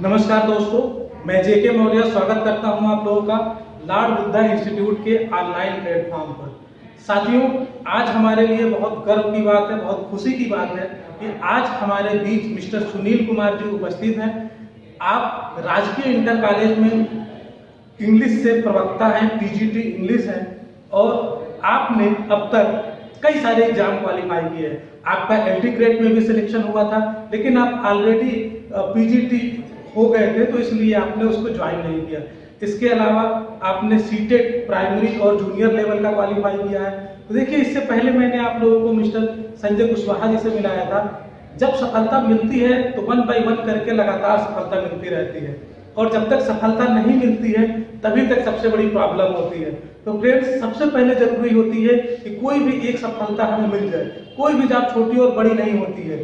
नमस्कार दोस्तों, मैं जेके मौर्य स्वागत करता हूं आप लोगों का लॉर्ड बुद्धा इंस्टीट्यूट के ऑनलाइन प्लेटफॉर्म पर। साथियों, आज हमारे लिए बहुत गर्व की बात है, बहुत खुशी की बात है कि आज हमारे बीच मिस्टर सुनील कुमार जी उपस्थित हैं। आप राजकीय इंटर कॉलेज में इंग्लिश से प्रवक्ता हैं, पीजीटी इंग्लिश है और आपने अब तक कई सारे एग्जाम क्वालिफाई किए हैं। आपका एलटी ग्रेड में भी सिलेक्शन हुआ था, लेकिन आप ऑलरेडी पीजीटी हो गए थे, तो इसलिए आपने उसको ज्वाइन नहीं किया। इसके अलावा आपने सीटेट प्राइमरी और जूनियर लेवल का क्वालिफाई किया है। तो देखिए, इससे पहले मैंने आप लोगों को मिस्टर संजय कुशवाहा जी से मिलाया था। जब सफलता मिलती है तो 1 बाय 1 करके लगातार सफलता मिलती रहती है, और जब तक सफलता नहीं मिलती है तभी तक सबसे बड़ी प्रॉब्लम होती है। तो फ्रेंड्स, सबसे पहले जरूरी होती है कि कोई भी एक सफलता हमें मिल जाए। कोई भी जॉब छोटी और बड़ी नहीं होती है,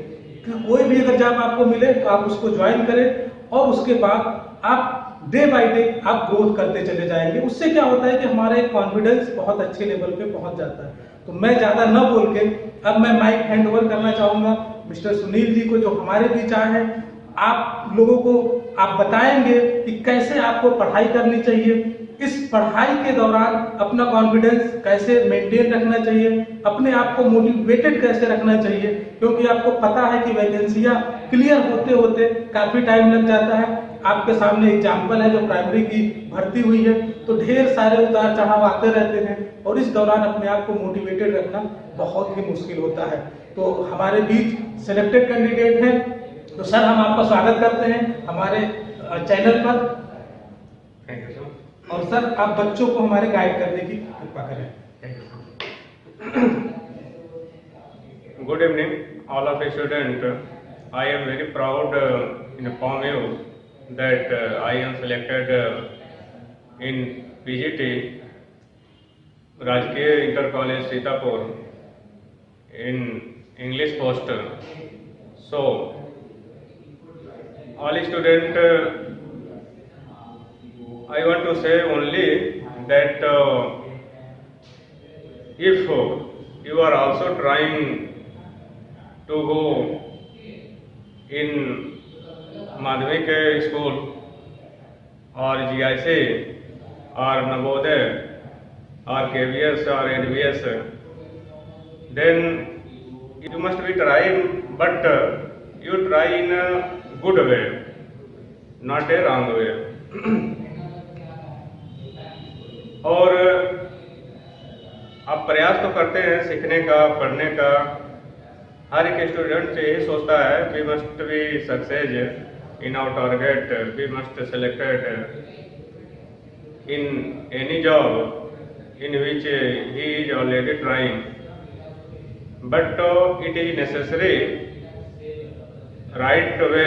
कोई भी अगर जॉब आपको मिले तो आप उसको ज्वाइन करें और उसके बाद आप डे बाय डे आप ग्रोथ करते चले जाएंगे। उससे क्या होता है कि हमारा एक कॉन्फिडेंस बहुत अच्छे लेवल पे पहुंच जाता है। तो मैं ज्यादा न बोल के अब मैं माइक हैंड ओवर करना चाहूंगा मिस्टर सुनील जी को, जो हमारे बीच आए हैं। आप लोगों को आप बताएंगे कि कैसे आपको पढ़ाई करनी चाहिए, इस पढ़ाई के दौरान अपना कॉन्फिडेंस कैसे मेंटेन रखना चाहिए, अपने आप को मोटिवेटेड कैसे रखना चाहिए, क्योंकि आपको पता है कि वैकेंसियां क्लियर होते होते काफी टाइम लग जाता है। आपके सामने एग्जाम्पल है जो प्राइमरी की भर्ती हुई है, तो ढेर सारे उतार चढ़ाव आते रहते हैं और इस दौरान अपने आप को मोटिवेटेड रखना बहुत ही मुश्किल होता है। तो हमारे बीच सिलेक्टेड कैंडिडेट हैं, तो सर हम आपका स्वागत करते हैं हमारे चैनल पर। Thank you sir. और सर, आप बच्चों को हमारे गाइड करने की कृपा करें। Good evening, all of the students. I am very proud inform you that I am selected in PGT, Rajkiya Inter College Sitapur, in English post. So, all student, I want to say only that if you are also trying to go in माध्यमिक school और GIC और नवोदय और KVS और NVS, then you must be trying, but you try in a good way, not a wrong way. और आप प्रयास तो करते हैं सीखने का, पढ़ने का। हर एक स्टूडेंट यही सोचता है we must be success in our target, we must selected in any job in which he is already trying, but it is necessary right way,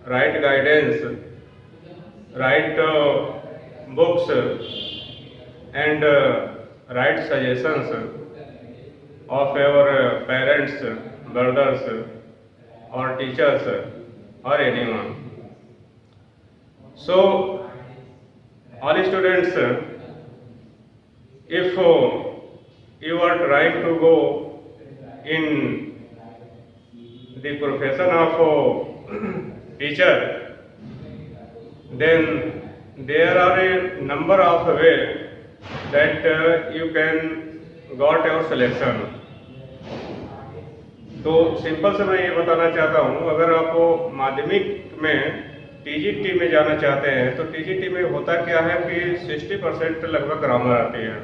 right guidance, right books and right suggestions of our parents, brothers or teachers or anyone. So all students, if you are trying to go in the profession of teacher, then there are a number of ways that you can got your selection. तो simple से मैं ये बताना चाहता हूँ, अगर आप माध्यमिक में टीजीटी में जाना चाहते हैं तो टीजीटी में होता क्या है कि 60% लगभग ग्रामर आती है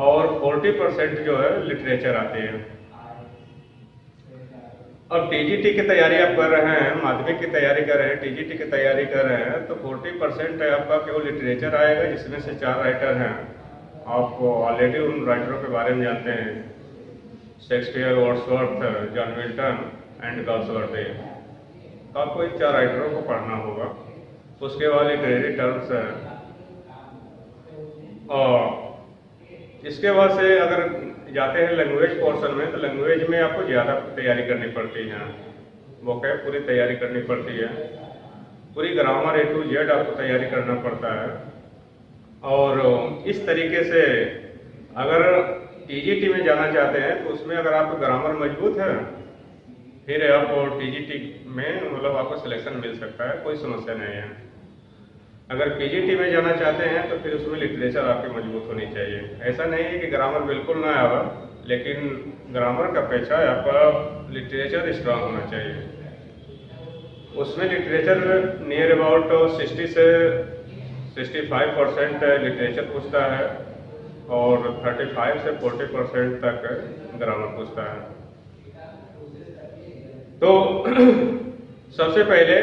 और 40% जो है लिटरेचर आती है। अब टीजीटी की तैयारी आप कर रहे हैं, माध्यमिक की तैयारी कर रहे हैं, टीजीटी की तैयारी कर रहे हैं, तो 40% आपका केवल लिटरेचर आएगा, जिसमें से 4 राइटर हैं। आप ऑलरेडी उन राइटरों के बारे में जानते हैं, Shakespeare, Wordsworth, John Milton and Galsworthy. तो आपको इन 4 राइटरों को पढ़ना होगा। उसके बाद लिटरेरी टर्म्स है, और इसके बाद से अगर जाते हैं लैंग्वेज पोर्शन में, तो लैंग्वेज में आपको ज़्यादा तैयारी करनी पड़ती है, वोकैब पूरी तैयारी करनी पड़ती है, पूरी ग्रामर A to Z आपको तैयारी करना पड़ता है। और इस तरीके से अगर टीजीटी में जाना चाहते हैं तो उसमें अगर आपका ग्रामर मजबूत है, फिर आप टीजीटी में मतलब आपको सिलेक्शन मिल सकता है, कोई समस्या नहीं है। अगर पीजीटी में जाना चाहते हैं तो फिर उसमें लिटरेचर आपकी मजबूत होनी चाहिए। ऐसा नहीं है कि ग्रामर बिल्कुल ना आवा, लेकिन ग्रामर का अपेक्षा आपका लिटरेचर स्ट्रांग होना चाहिए। उसमें लिटरेचर नियर अबाउट 60 से 65% लिटरेचर पूछता है और 35 से 40% तक ग्रामर पूछता है। तो सबसे पहले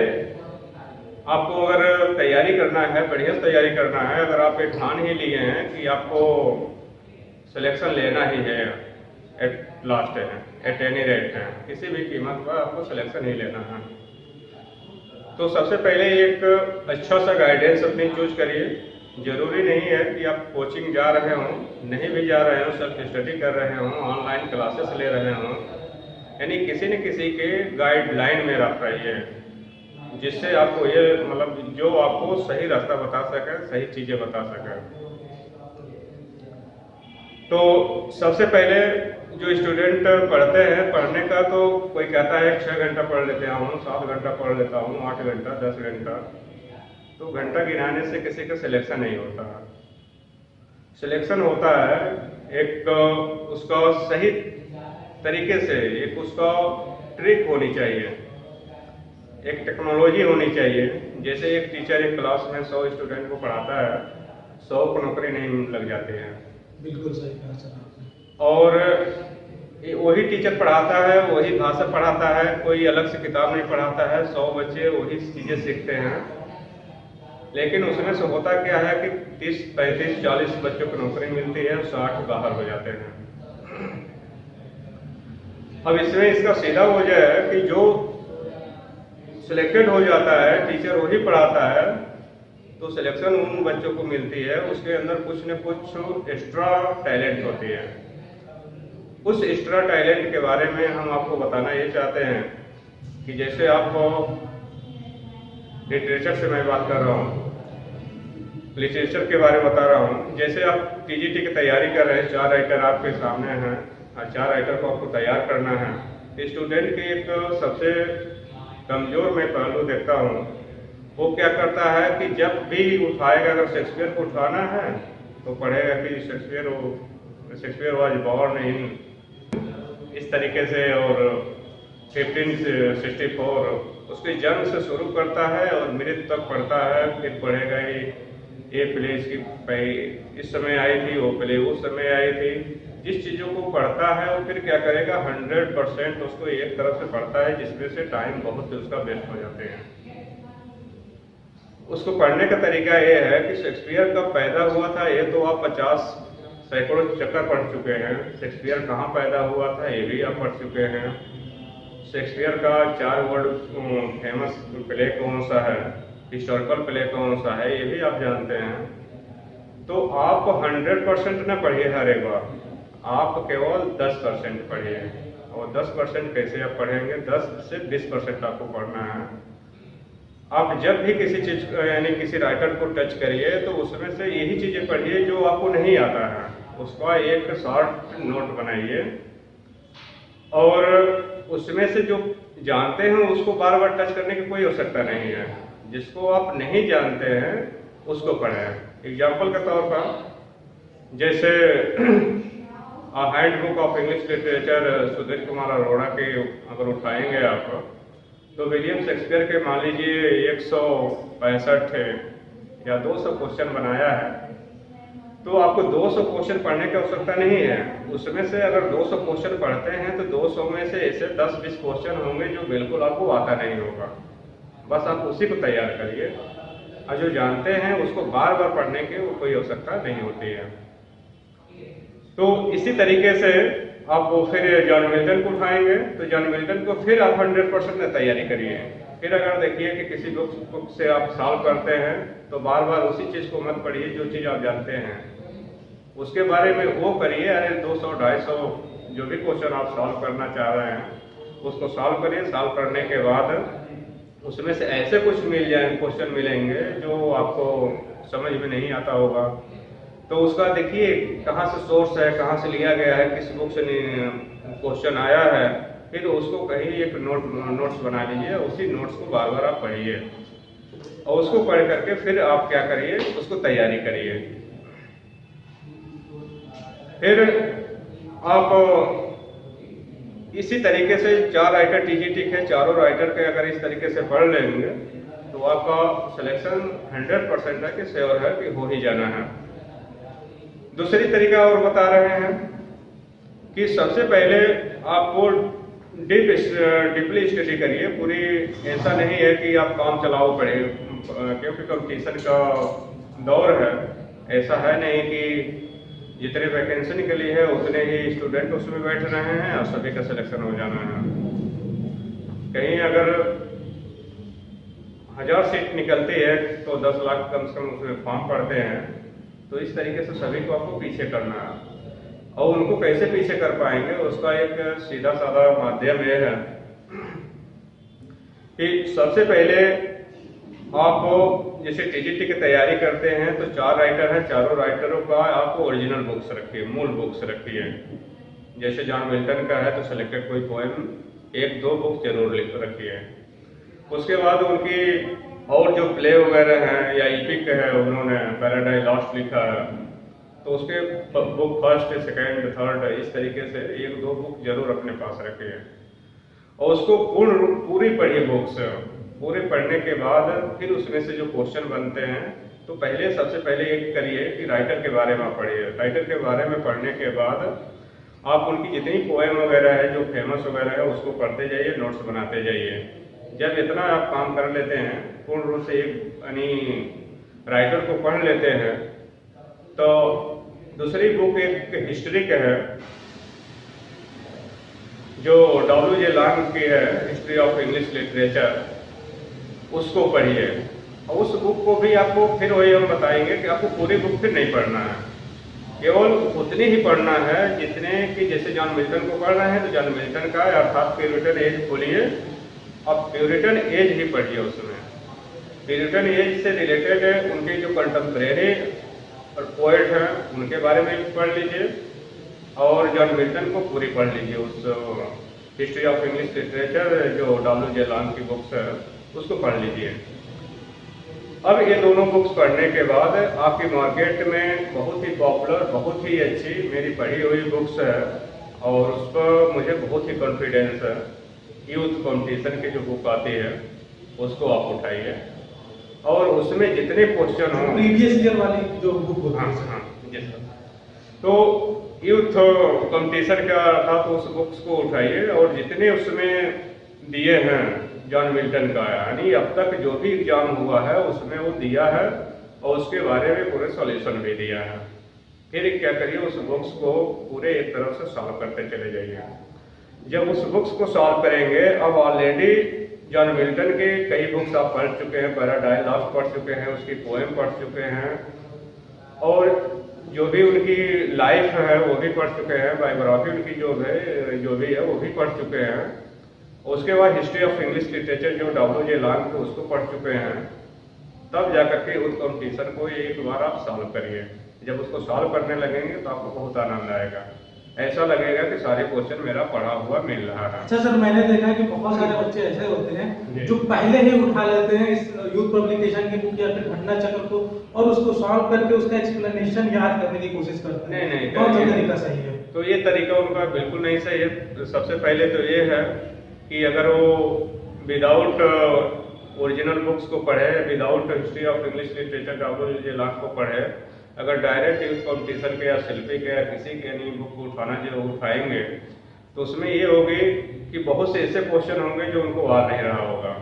आपको अगर तैयारी करना है, बढ़िया तैयारी करना है, अगर आप एक ठान ही लिए हैं कि आपको सिलेक्शन लेना ही है, एट लास्ट है, एट एनी रेट है, किसी भी कीमत पर आपको सिलेक्शन ही लेना है, तो सबसे पहले एक अच्छा सा गाइडेंस अपनी चूज करिए। जरूरी नहीं है कि आप कोचिंग जा रहे हों, नहीं भी जा रहे हों, सेल्फ स्टडी कर रहे हों, ऑनलाइन क्लासेस ले रहे हों, यानी किसी न किसी के गाइडलाइन में आप रहिए, जिससे आपको ये मतलब जो आपको सही रास्ता बता सके, सही चीज़ें बता सके। तो सबसे पहले जो स्टूडेंट पढ़ते हैं, पढ़ने का तो कोई कहता है 6 घंटा पढ़ लेता हूँ, 7 घंटा पढ़ लेता हूँ, 8 घंटा, 10 घंटा, तो घंटा गिनाने से किसी का सिलेक्शन नहीं होता। सिलेक्शन होता है एक उसका सही तरीके से, एक उसका ट्रिक होनी चाहिए, एक टेक्नोलॉजी होनी चाहिए। जैसे एक टीचर एक क्लास में 100 स्टूडेंट को पढ़ाता है, 100 को नौकरी नहीं लग जाती है। बिल्कुल सही कहा सर आपने। और वही टीचर पढ़ाता है, वही भाषा पढ़ाता है, कोई अलग से किताब नहीं पढ़ाता है, 100 बच्चे वही चीज़ें सीखते हैं, लेकिन उसमें से होता क्या है कि 30, 35, 40 बच्चों को नौकरी मिलती है और 60 बाहर हो जाते हैं। अब इसमें इसका सीधा वजह है कि जो सिलेक्टेड हो जाता है, टीचर वही पढ़ाता है, तो सिलेक्शन उन बच्चों को मिलती है, उसके अंदर कुछ न कुछ एक्स्ट्रा टैलेंट होती है। उस एक्स्ट्रा टैलेंट के बारे में हम आपको बताना ये चाहते हैं कि जैसे आपको लिटरेचर से मैं बात कर रहा हूँ, लिटरेचर के बारे में बता रहा हूँ। जैसे आप टीजीटी की तैयारी कर रहे हैं, 4 राइटर आपके सामने हैं और 4 राइटर को आपको तैयार करना है। स्टूडेंट की एक सबसे कमजोर मैं पहलू देखता हूँ, वो क्या करता है कि जब भी उठाएगा, अगर शेक्सपियर को उठाना है तो पढ़ेगा कि शेक्सपियर वाज बॉर्न इन इस तरीके से, और 1564 उसके जन्म से शुरू करता है और मृत्यु तक पढ़ता है। फिर पढ़ेगा ये प्ले इसकी इस समय आई थी, वो प्ले उस समय आई थी। जिस चीज़ों को पढ़ता है वो फिर क्या करेगा, 100% उसको एक तरफ से पढ़ता है, जिसमें से टाइम बहुत से उसका वेस्ट हो जाते हैं। उसको पढ़ने का तरीका ये है कि शेक्सपियर कब पैदा हुआ था, ये तो आप 50 सैकड़ों चक्कर पढ़ चुके हैं। शेक्सपियर कहाँ पैदा हुआ था ये भी आप पढ़ चुके हैं। शेक्सपियर का 4 वर्ड फेमस प्ले कौन सा है, हिस्टोरिकल प्ले कौन सा है, ये भी आप जानते हैं। तो आप 100% न पढ़िए हर एक बार, आप केवल 10% पढ़िए। और 10% कैसे आप पढ़ेंगे, 10 से 20% आपको पढ़ना है। आप जब भी किसी चीज यानी किसी राइटर को टच करिए तो उसमें से यही चीजें पढ़िए जो आपको नहीं आता है, उसका एक शॉर्ट नोट बनाइए और उसमें से जो जानते हैं उसको बार बार टच करने की कोई आवश्यकता नहीं है। जिसको आप नहीं जानते हैं उसको पढ़ें। एग्जाम्पल के तौर पर जैसे hand book of English literature Sudhir Kumar Arora के अगर उठाएंगे आप, तो विलियम शेक्सपियर के मान लीजिए 165 या 200 क्वेश्चन बनाया है, तो आपको 200 क्वेश्चन पढ़ने की आवश्यकता नहीं है। उसमें से अगर 200 क्वेश्चन पढ़ते हैं तो 200 में से ऐसे 10-20 क्वेश्चन होंगे जो बिल्कुल आपको आता नहीं होगा। बस आप उसी को तैयार करिए और जो जानते हैं उसको बार बार पढ़ने की कोई आवश्यकता नहीं होती है। तो इसी तरीके से आप फिर जॉन मिल्टन को उठाएंगे तो जॉन मिल्टन को फिर आप 100% तैयारी करिए। फिर अगर देखिए कि किसी बुक से आप सॉल्व करते हैं तो बार बार उसी चीज़ को मत पढ़िए जो चीज़ आप जानते हैं, उसके बारे में वो करिए। अरे 200-250 जो भी क्वेश्चन आप सॉल्व करना चाह रहे हैं उसको सॉल्व करिए। सॉल्व करने के बाद उसमें से ऐसे कुछ मिल जाए, क्वेश्चन मिलेंगे जो आपको समझ में नहीं आता होगा, तो उसका देखिए कहाँ से सोर्स है, कहाँ से लिया गया है, किस बुक से क्वेश्चन आया है, फिर उसको कहीं एक नोट्स बना लीजिए, उसी नोट्स को बार बार आप पढ़िए और उसको पढ़ करके फिर आप क्या करिए, उसको तैयारी करिए। फिर आप इसी तरीके से 4 राइटर टीजीटी के चारों राइटर के अगर इस तरीके से पढ़ लेंगे तो आपका सिलेक्शन 100% है कि श्योर है कि हो ही जाना है। दूसरी तरीका और बता रहे हैं कि सबसे पहले आपको डीपली स्टडी करिए। पूरी ऐसा नहीं है कि आप काम चलाओ पढ़े, क्योंकि कंपटीशन का दौर है। ऐसा है नहीं कि जितने वैकेंसी निकली है उतने ही स्टूडेंट उसमें बैठ रहे हैं और सभी का सिलेक्शन हो जाना है। कहीं अगर 1000 सीट निकलती है तो 10 लाख कम से कम उसमें फॉर्म पड़ते हैं। तो इस तरीके से सभी को आपको पीछे करना है। और उनको कैसे पीछे कर पाएंगे, उसका एक सीधा साधा माध्यम यह है कि सबसे पहले आप जैसे टीजीटी की तैयारी करते हैं तो 4 राइटर हैं, चारों राइटरों का आपको ओरिजिनल बुक्स रखिए, मूल बुक्स रखिए। जैसे जॉन मिल्टन का है तो सिलेक्टेड कोई पोएम 1-2 बुक जरूर लिख रखिए। उसके बाद उनकी और जो प्ले वगैरह हैं या इपिक है, उन्होंने पैराडाइज लॉस्ट लिखा है तो उसके बुक फर्स्ट, सेकंड, थर्ड इस तरीके से 1-2 बुक जरूर अपने पास रखिए और उसको पूरी पढ़िए। बुक्स पूरे पढ़ने के बाद फिर उसमें से जो क्वेश्चन बनते हैं तो पहले सबसे पहले एक करिए कि राइटर के बारे में पढ़िए। राइटर के बारे में पढ़ने के बाद आप उनकी जितनी पोएम वगैरह है जो फेमस वगैरह है उसको पढ़ते जाइए, नोट्स बनाते जाइए। जब इतना आप काम कर लेते हैं, पूर्ण रूप से एक यानी राइटर को पढ़ लेते हैं, तो दूसरी बुक एक हिस्ट्री का है जो W.J. लॉन्ग की है, हिस्ट्री ऑफ इंग्लिश लिटरेचर, उसको पढ़िए। और उस बुक को भी आपको फिर वही हम बताएंगे कि आपको पूरी बुक फिर नहीं पढ़ना है, केवल उतनी ही पढ़ना है जितने कि जैसे जॉन मिल्टन को पढ़ रहे हैं तो जॉन मिल्टन का अर्थात प्यूरिटन एज खोलिए और प्यूरिटन एज ही पढ़िए। उसमें प्यूरिटन एज से रिलेटेड उनके जो कंटेम्प्रेरी और पोएट हैं उनके बारे में भी पढ़ लीजिए और जॉन मिल्टन को पूरी पढ़ लीजिए। उस हिस्ट्री ऑफ इंग्लिश लिटरेचर जो W.J. लॉन्ग की बुक्स है उसको पढ़ लीजिए। अब ये दोनों बुक्स पढ़ने के बाद आपकी मार्केट में बहुत ही पॉपुलर, बहुत ही अच्छी मेरी पढ़ी हुई बुक्स है और उस पर मुझे बहुत ही कॉन्फिडेंस है। यूथ कंपटीशन की जो बुक आती है उसको आप उठाइए और उसमें जितने क्वेश्चन हो प्रीवियस ईयर वाली जो बुक होती है। हाँ जी सर। तो यूथ कंपटीशन का था तो उस बुक्स को उठाइए और जितने उसमें दिए हैं जॉन मिल्टन का, यानी अब तक जो भी एग्जाम हुआ है उसमें वो दिया है और उसके बारे में पूरे सॉल्यूशन भी दिया है। फिर क्या करिए, उस बुक्स को पूरे एक तरफ से सॉल्व करते चले जाइए। जब उस बुक्स को सॉल्व करेंगे, अब ऑलरेडी जॉन मिल्टन के कई बुक्स आप पढ़ चुके हैं, पैराडाइज लॉस्ट पढ़ चुके हैं, उसकी पोएम पढ़ चुके हैं और जो भी उनकी लाइफ है वो भी पढ़ चुके हैं, बायोग्राफी उनकी जो भी है वो भी पढ़ चुके हैं। उसके बाद हिस्ट्री ऑफ इंग्लिश लिटरेचर जो W.J. लॉन्ग को उसको पढ़ चुके हैं। तब जाकर के उस कंपटीशन को एक बार आप सॉल्व करिए। जब उसको सॉल्व करने लगेंगे तो आपको बहुत आनंद आएगा, ऐसा लगेगा कि सारे क्वेश्चन मेरा पढ़ा हुआ मिल रहा है। अच्छा सर, मैंने देखा है कि बहुत सारे बच्चे ऐसे होते हैं जो पहले ही उठा लेते हैं इस यूथ पब्लिकेशन की बुक या फिर घटना चक्र को और उसको सॉल्व करके उसका एक्सप्लेनेशन याद करने की कोशिश करते हैं। नहीं, कौन सा तरीका सही है? तो ये तरीका उनका बिल्कुल नहीं सही है। सबसे पहले तो ये है कि अगर वो विदाउट ओरिजिनल बुक्स को पढ़े, without history of English literature W.J. Long को पढ़े, अगर डायरेक्ट यूथ कॉम्पिटिशन के या शिल्पी के या किसी के नहीं बुक को उठाएंगे तो उसमें ये होगी कि बहुत से ऐसे क्वेश्चन होंगे जो उनको आ नहीं रहा होगा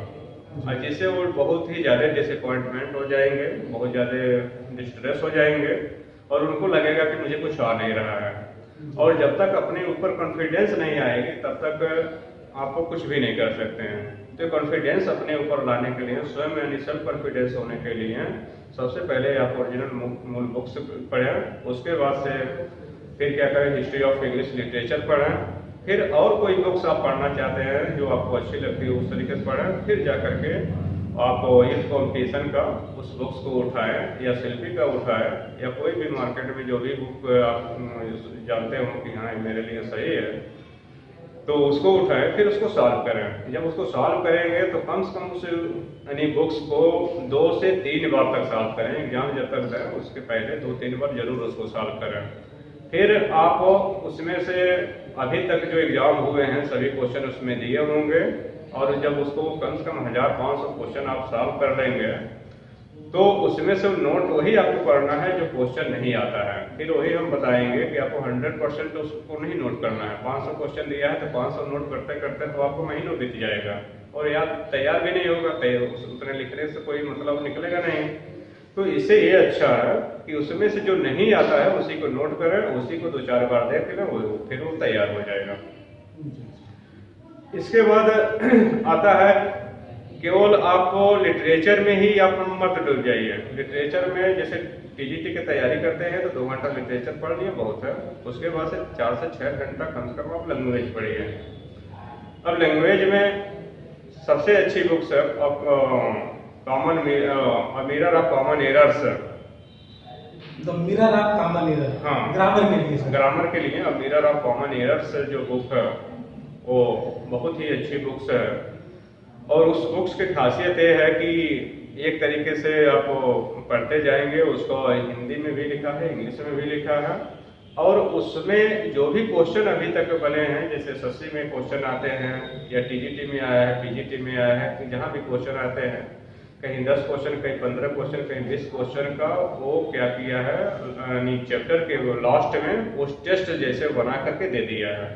और जिससे वो बहुत ही ज़्यादा डिसअपॉइंटमेंट हो जाएंगे, बहुत ज़्यादा डिस्ट्रेस हो जाएंगे और उनको लगेगा कि मुझे कुछ आ नहीं रहा है। और जब तक अपने ऊपर कॉन्फिडेंस नहीं आएगी तब तक आपको कुछ भी नहीं कर सकते हैं। तो कॉन्फिडेंस अपने ऊपर लाने के लिए, स्वयं यानी सेल्फ कॉन्फिडेंस होने के लिए सबसे पहले आप ओरिजिनल मूल बुक्स पढ़ें। उसके बाद से फिर क्या करें, हिस्ट्री ऑफ इंग्लिश लिटरेचर पढ़ें। फिर और कोई बुक्स आप पढ़ना चाहते हैं जो आपको अच्छी लगती है उस तरीके से पढ़ें। फिर जा करके आप यूथ कॉम्पिटिशन का उस बुक्स को उठाएं या शिल्पी का उठाएं या कोई भी मार्केट में जो भी बुक आप जानते हो कि हाँ मेरे लिए सही है तो उसको उठाएं, फिर उसको सॉल्व करें। जब उसको सॉल्व करेंगे तो कम से कम उस यानी बुक्स को 2 से 3 बार तक सॉल्व करें। एग्जाम जब तक है उसके पहले 2-3 बार जरूर उसको सॉल्व करें। फिर आप उसमें से अभी तक जो एग्जाम हुए हैं सभी क्वेश्चन उसमें दिए होंगे, और जब उसको कम से कम 1500 क्वेश्चन आप सॉल्व कर लेंगे तो उसमें से नोट वही आपको करना है जो क्वेश्चन नहीं आता है। फिर वही हम बताएंगे कि आपको 100% तो उसको नहीं नोट करना है। 500 क्वेश्चन दिया है तो 500 नोट करते करते तो आपको महीनों बीत जाएगा और याद तैयार भी नहीं होगा, उतने लिखने से कोई मतलब निकलेगा नहीं। तो इससे ये अच्छा है कि उसमें से जो नहीं आता है उसी को नोट करें, उसी को 2-4 बार देख लें, फिर वो तैयार हो जाएगा। इसके बाद आता है केवल आपको लिटरेचर में ही आप मत डूब जाइए। लिटरेचर में जैसे टीजीटी की तैयारी करते हैं तो 2 घंटा लिटरेचर पढ़ लिया बहुत है, उसके बाद से 4 से 6 घंटा कम से कम आप लैंग्वेज पढ़िए। अब लैंग्वेज में सबसे अच्छी बुक्स है common mirror of common errors, the mirror of common error. हाँ, ग्रामर के लिए ग्रामर के लिए अब मिरर ऑफ कॉमन एरर्स जो बुक है वो बहुत ही अच्छी बुक्स है। और उस बुक्स की खासियत ये है कि एक तरीके से आप पढ़ते जाएंगे, उसको हिंदी में भी लिखा है, इंग्लिश में भी लिखा है, और उसमें जो भी क्वेश्चन अभी तक बने हैं, जैसे एसएससी में क्वेश्चन आते हैं या टीजीटी में आया है, पीजीटी में आया है, जहाँ भी क्वेश्चन आते हैं, कहीं 10 क्वेश्चन, कहीं 15 क्वेश्चन, कहीं 20 क्वेश्चन का वो क्या किया है यानी चैप्टर के लास्ट में उस टेस्ट जैसे बना करके दे दिया है।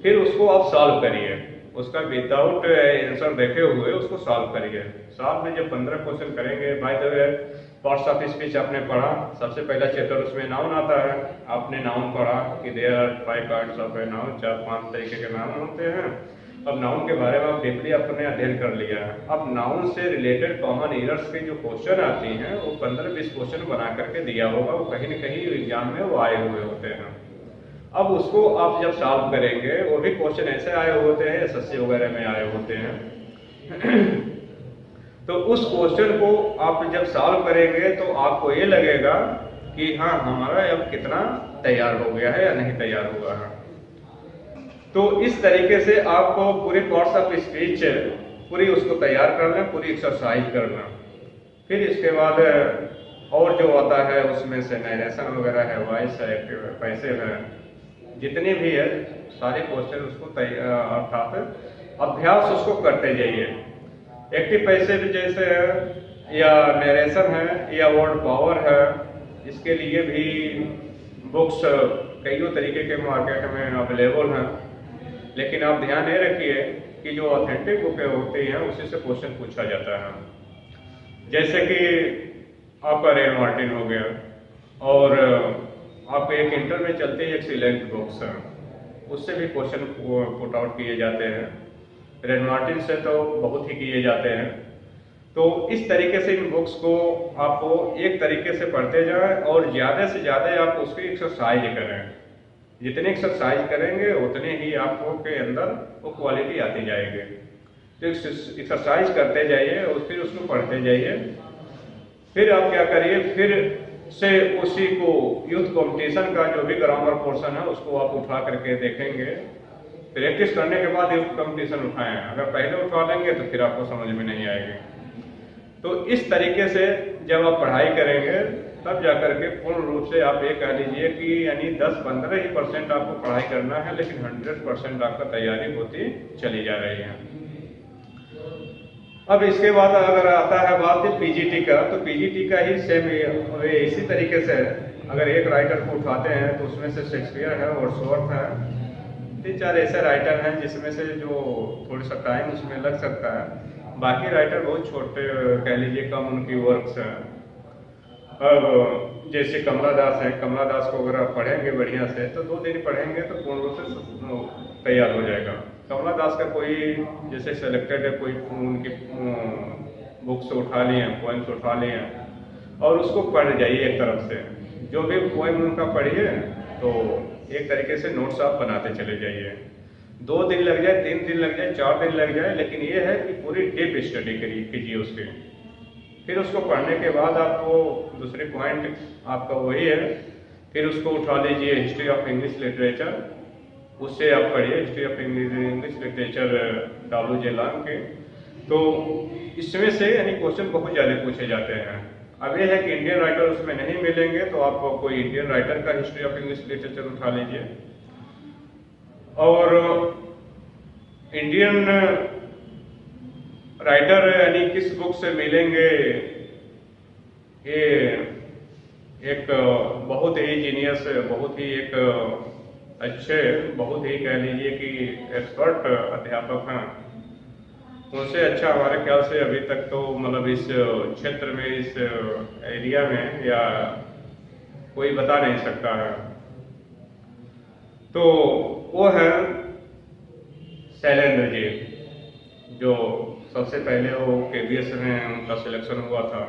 फिर उसको आप सॉल्व करिए, उसका विदाउट आंसर देखे हुए उसको सॉल्व करिए। सॉल्व में जब 15 क्वेश्चन करेंगे, by the way parts of speech आपने पढ़ा, सबसे पहला चैप्टर उसमें नाउन आता है, आपने नाउन पढ़ा कि there are 5 parts of a noun, 4-5 तरीके के नाउन होते हैं। अब नाउन के बारे में आप डीपली आपने अध्ययन कर लिया है। अब नाउन से रिलेटेड कॉमन एरर्स के जो क्वेश्चन आती हैं वो 15-20 क्वेश्चन बना करके दिया होगा, वो कहीं न कहीं एग्जाम में वो आए हुए होते हैं। अब उसको आप जब सॉल्व करेंगे, वो भी क्वेश्चन ऐसे आए होते हैं, एसएससी वगैरह में आए होते हैं तो उस क्वेश्चन को आप जब सॉल्व करेंगे तो आपको ये लगेगा कि हाँ हमारा अब कितना तैयार हो गया है या नहीं तैयार हुआ है। तो इस तरीके से आपको पूरी पार्ट्स ऑफ स्पीच पूरी उसको तैयार करना, पूरी एक्सरसाइज करना। फिर इसके बाद और जो आता है उसमें से नरेशन वगैरह है, वॉइस है, एक्टिव है, पैसिव है, जितने भी है सारे क्वेश्चन उसको अर्थात अभ्यास उसको करते जाइए। एक्टिव पैसिव जैसे है या नरेशन है या वर्ड पावर है, इसके लिए भी बुक्स कई तरीके के मार्केट में अवेलेबल हैं, लेकिन आप ध्यान ये रखिए कि जो ऑथेंटिक बुकें होती हैं उसी से क्वेश्चन पूछा जाता है। जैसे कि आपका रेन मार्टिन हो गया, और आपको एक इंटर में चलते ही एक्सीलेंट बुक्स हैं, उससे भी क्वेश्चन पुट आउट किए जाते हैं। रेन मार्टिन से तो बहुत ही किए जाते हैं। तो इस तरीके से इन बुक्स को आपको एक तरीके से पढ़ते जाएं और ज़्यादा से ज़्यादा आप उसकी एक्सरसाइज करें। जितनी एक्सरसाइज करेंगे उतने ही आपको के अंदर वो क्वालिटी आती जाएगी। तो एक्सरसाइज करते जाइए और फिर उसको पढ़ते जाइए। फिर आप क्या करिए, फिर से उसी को यूथ कंपटीशन का जो भी ग्रामर पोर्शन है उसको आप उठा करके देखेंगे। प्रैक्टिस करने के बाद यूथ कंपटीशन उठाएं, अगर पहले उठा लेंगे तो फिर आपको समझ में नहीं आएगी। तो इस तरीके से जब आप पढ़ाई करेंगे तब जाकर के पूर्ण रूप से आप ये कह लीजिए कि यानी 10-15% आपको पढ़ाई करना है, लेकिन 100% आपका तैयारी होती चली जा रही है। अब इसके बाद अगर आता है बात पीजीटी का, तो पीजीटी का ही सेम इसी तरीके से अगर एक राइटर को उठाते हैं तो उसमें से शेक्सपियर है, वर्ड्सवर्थ है, 3-4 ऐसे राइटर हैं जिसमें से जो थोड़ा सा टाइम उसमें लग सकता है। बाकी राइटर बहुत छोटे कह लीजिए कम उनकी वर्क्स हैं। अब जैसे कमला दास है, कमला दास को अगर आप पढ़ेंगे बढ़िया से तो 2 दिन पढ़ेंगे तो पूर्ण रूप से तैयार हो जाएगा। कमला दास का कोई जैसे सेलेक्टेड है, कोई उनकी बुक्स उठा लिए हैं, पोएम्स उठा लिए हैं और उसको पढ़ जाइए एक तरफ से। जो भी पोएम उनका पढ़िए तो एक तरीके से नोट्स आप बनाते चले जाइए। 2 दिन लग जाए, 3 दिन लग जाए, 4 दिन लग जाए, लेकिन ये है कि पूरी डीप स्टडी कीजिए उसकी। फिर उसको पढ़ने के बाद आपको दूसरे पॉइंट आपका वही है, फिर उसको उठा लीजिए हिस्ट्री ऑफ इंग्लिश लिटरेचर उससे आप पढ़िए, हिस्ट्री ऑफ इंग्लिश लिटरेचर डालू जेलान के। तो इसमें से यानी क्वेश्चन बहुत ज़्यादा पूछे जाते हैं। अब ये है कि इंडियन राइटर उसमें नहीं मिलेंगे, तो आप कोई इंडियन राइटर का हिस्ट्री ऑफ इंग्लिश लिटरेचर उठा लीजिए। और इंडियन राइटर यानी किस बुक से मिलेंगे, ये एक बहुत ही जीनियस, बहुत ही एक अच्छे, बहुत ही कह लीजिए कि एक्सपर्ट अध्यापक हैं, उनसे अच्छा हमारे ख्याल से अभी तक तो मतलब इस क्षेत्र में, इस एरिया में या कोई बता नहीं सकता है। तो वो है शैलेंद्र जी, जो सबसे पहले वो KVS में उनका सिलेक्शन हुआ था।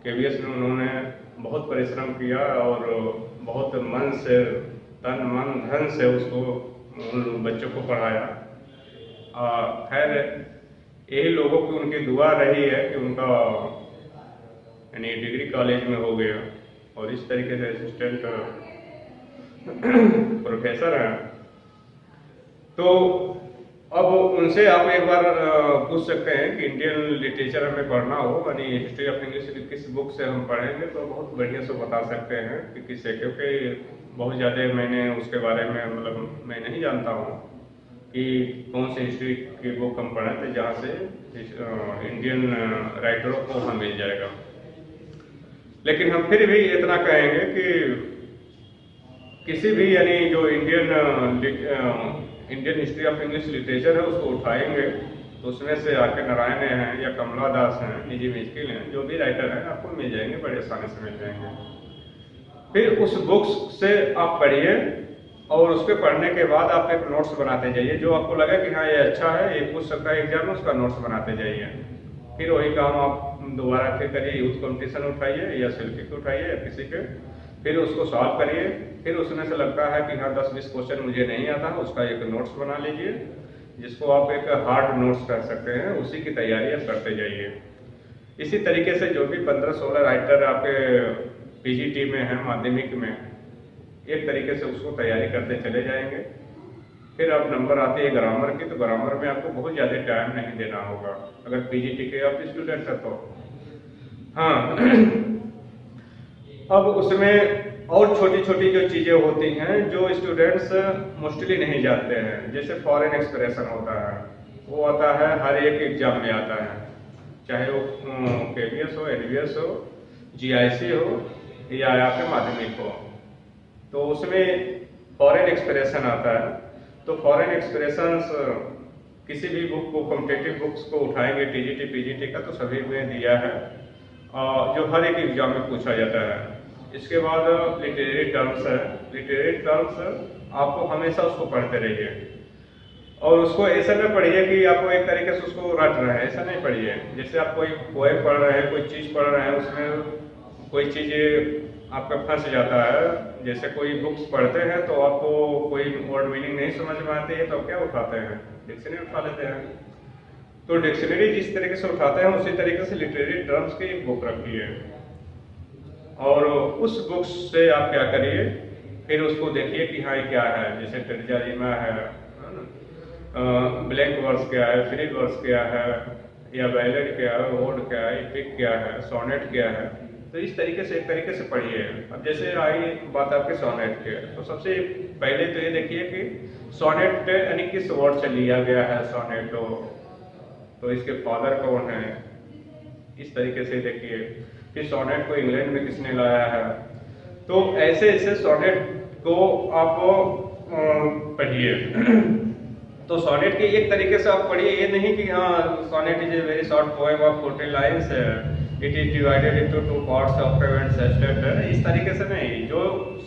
KVS में उन्होंने बहुत परिश्रम किया और बहुत मन से, तन मन धन से उसको, उन बच्चों को पढ़ाया। खैर यही लोगों की उनकी दुआ रही है कि उनका यानी डिग्री कॉलेज में हो गया और इस तरीके से असिस्टेंट प्रोफेसर हैं। तो अब उनसे आप एक बार पूछ सकते हैं कि इंडियन लिटरेचर हमें पढ़ना हो, यानी हिस्ट्री ऑफ इंग्लिश किस बुक से हम पढ़ेंगे, तो बहुत बढ़िया से बता सकते हैं कि किससे, क्योंकि बहुत ज़्यादा मैंने उसके बारे में मतलब मैं नहीं जानता हूँ कि कौन से हिस्ट्री की बुक हम पढ़ें तो जहाँ से इंडियन राइटरों को हमें मिल जाएगा। लेकिन हम फिर भी इतना कहेंगे कि किसी भी यानी जो Indian history of English literature है उसको उठाएंगे तो उसमें से आके नारायण हैं या कमला दास हैं, निजी मिश्किल हैं, जो भी राइटर हैं आपको मिल जाएंगे, बड़े आसानी से मिल जाएंगे। फिर उस बुक्स से आप पढ़िए और उसके पढ़ने के बाद आप एक नोट्स बनाते जाइए, जो आपको लगे कि हाँ ये अच्छा है, ये पूछ सकता है एग्जाम में, उसका नोट्स बनाते जाइए। फिर वही काम आप दोबारा फिर करिए, यूथ कंपटीशन उठाइए या सेल्फी को उठाइए या किसी के, फिर उसको सॉल्व करिए। फिर उसमें से लगता है कि हाँ 10-20 क्वेश्चन मुझे नहीं आता, उसका एक नोट्स बना लीजिए, जिसको आप एक हार्ड नोट्स कर सकते हैं, उसी की तैयारी आप करते जाइए। इसी तरीके से जो भी 15-16 राइटर आपके PGT में हैं, माध्यमिक में, एक तरीके से उसको तैयारी करते चले जाएंगे। फिर अब नंबर आते हैं ग्रामर की, तो ग्रामर में आपको बहुत ज़्यादा टाइम नहीं देना होगा अगर PGT के आप स्टूडेंट हैं तो। हाँ अब उसमें और छोटी छोटी जो चीज़ें होती हैं जो स्टूडेंट्स मोस्टली नहीं जानते हैं, जैसे फॉरेन एक्सप्रेशन होता है, वो आता है हर एक एग्जाम में आता है, चाहे वो KVS हो, NVS हो, GIC हो या आपके माध्यमिक हो। तो उसमें फॉरेन एक्सप्रेशन आता है। तो फॉरेन एक्सप्रेशंस किसी भी बुक को, कॉम्पिटिटिव बुक्स को उठाएंगे TGT PGT का, तो सभी में दिया है जो हर एक एग्जाम में पूछा जाता है। इसके बाद लिटरेरी टर्म्स है। लिटरेरी टर्म्स आपको हमेशा उसको पढ़ते रहिए और उसको ऐसा न पढ़िए कि आपको एक तरीके से उसको रट रहे हैं, ऐसा नहीं पढ़िए। जैसे आप कोई पोएम पढ़ रहे हैं, कोई चीज़ पढ़ रहे हैं, उसमें कोई चीज़ आपका फंस जाता है, जैसे कोई बुक्स पढ़ते हैं तो आपको कोई वर्ड मीनिंग नहीं समझ में आती है, तो क्या उठाते हैं, डिक्शनरी उठा लेते हैं। तो डिक्शनरी जिस तरीके से उठाते हैं उसी तरीके से लिटरेरी टर्म्स की एक बुक रखिए और उस बुक्स से आप क्या करिए, फिर उसको देखिए कि हाँ ये क्या है। जैसे तर्जमा है, ब्लैंक वर्स क्या है, फ्री वर्स क्या है, या बैलेट क्या है, ओड क्या है, एपिक क्या है, सोनेट क्या है। तो इस तरीके से एक तरीके से पढ़िए। अब जैसे आई बात आपके सोनेट के, तो सबसे पहले तो ये देखिए कि सोनेट यानी किस वर्ड से लिया गया है सोनेटो, तो इसके फादर कौन है, इस तरीके से देखिए। फिर सोनेट को इंग्लैंड में किसने लाया है। तो ऐसे ऐसे सोनेट को आप पढ़िए। तो सोनेट के एक तरीके से आप पढ़िए, ये नहीं कि हाँ sonnet is a very short poem of 40 lines, it is divided into 2 parts of and sestet, इस तरीके से नहीं। जो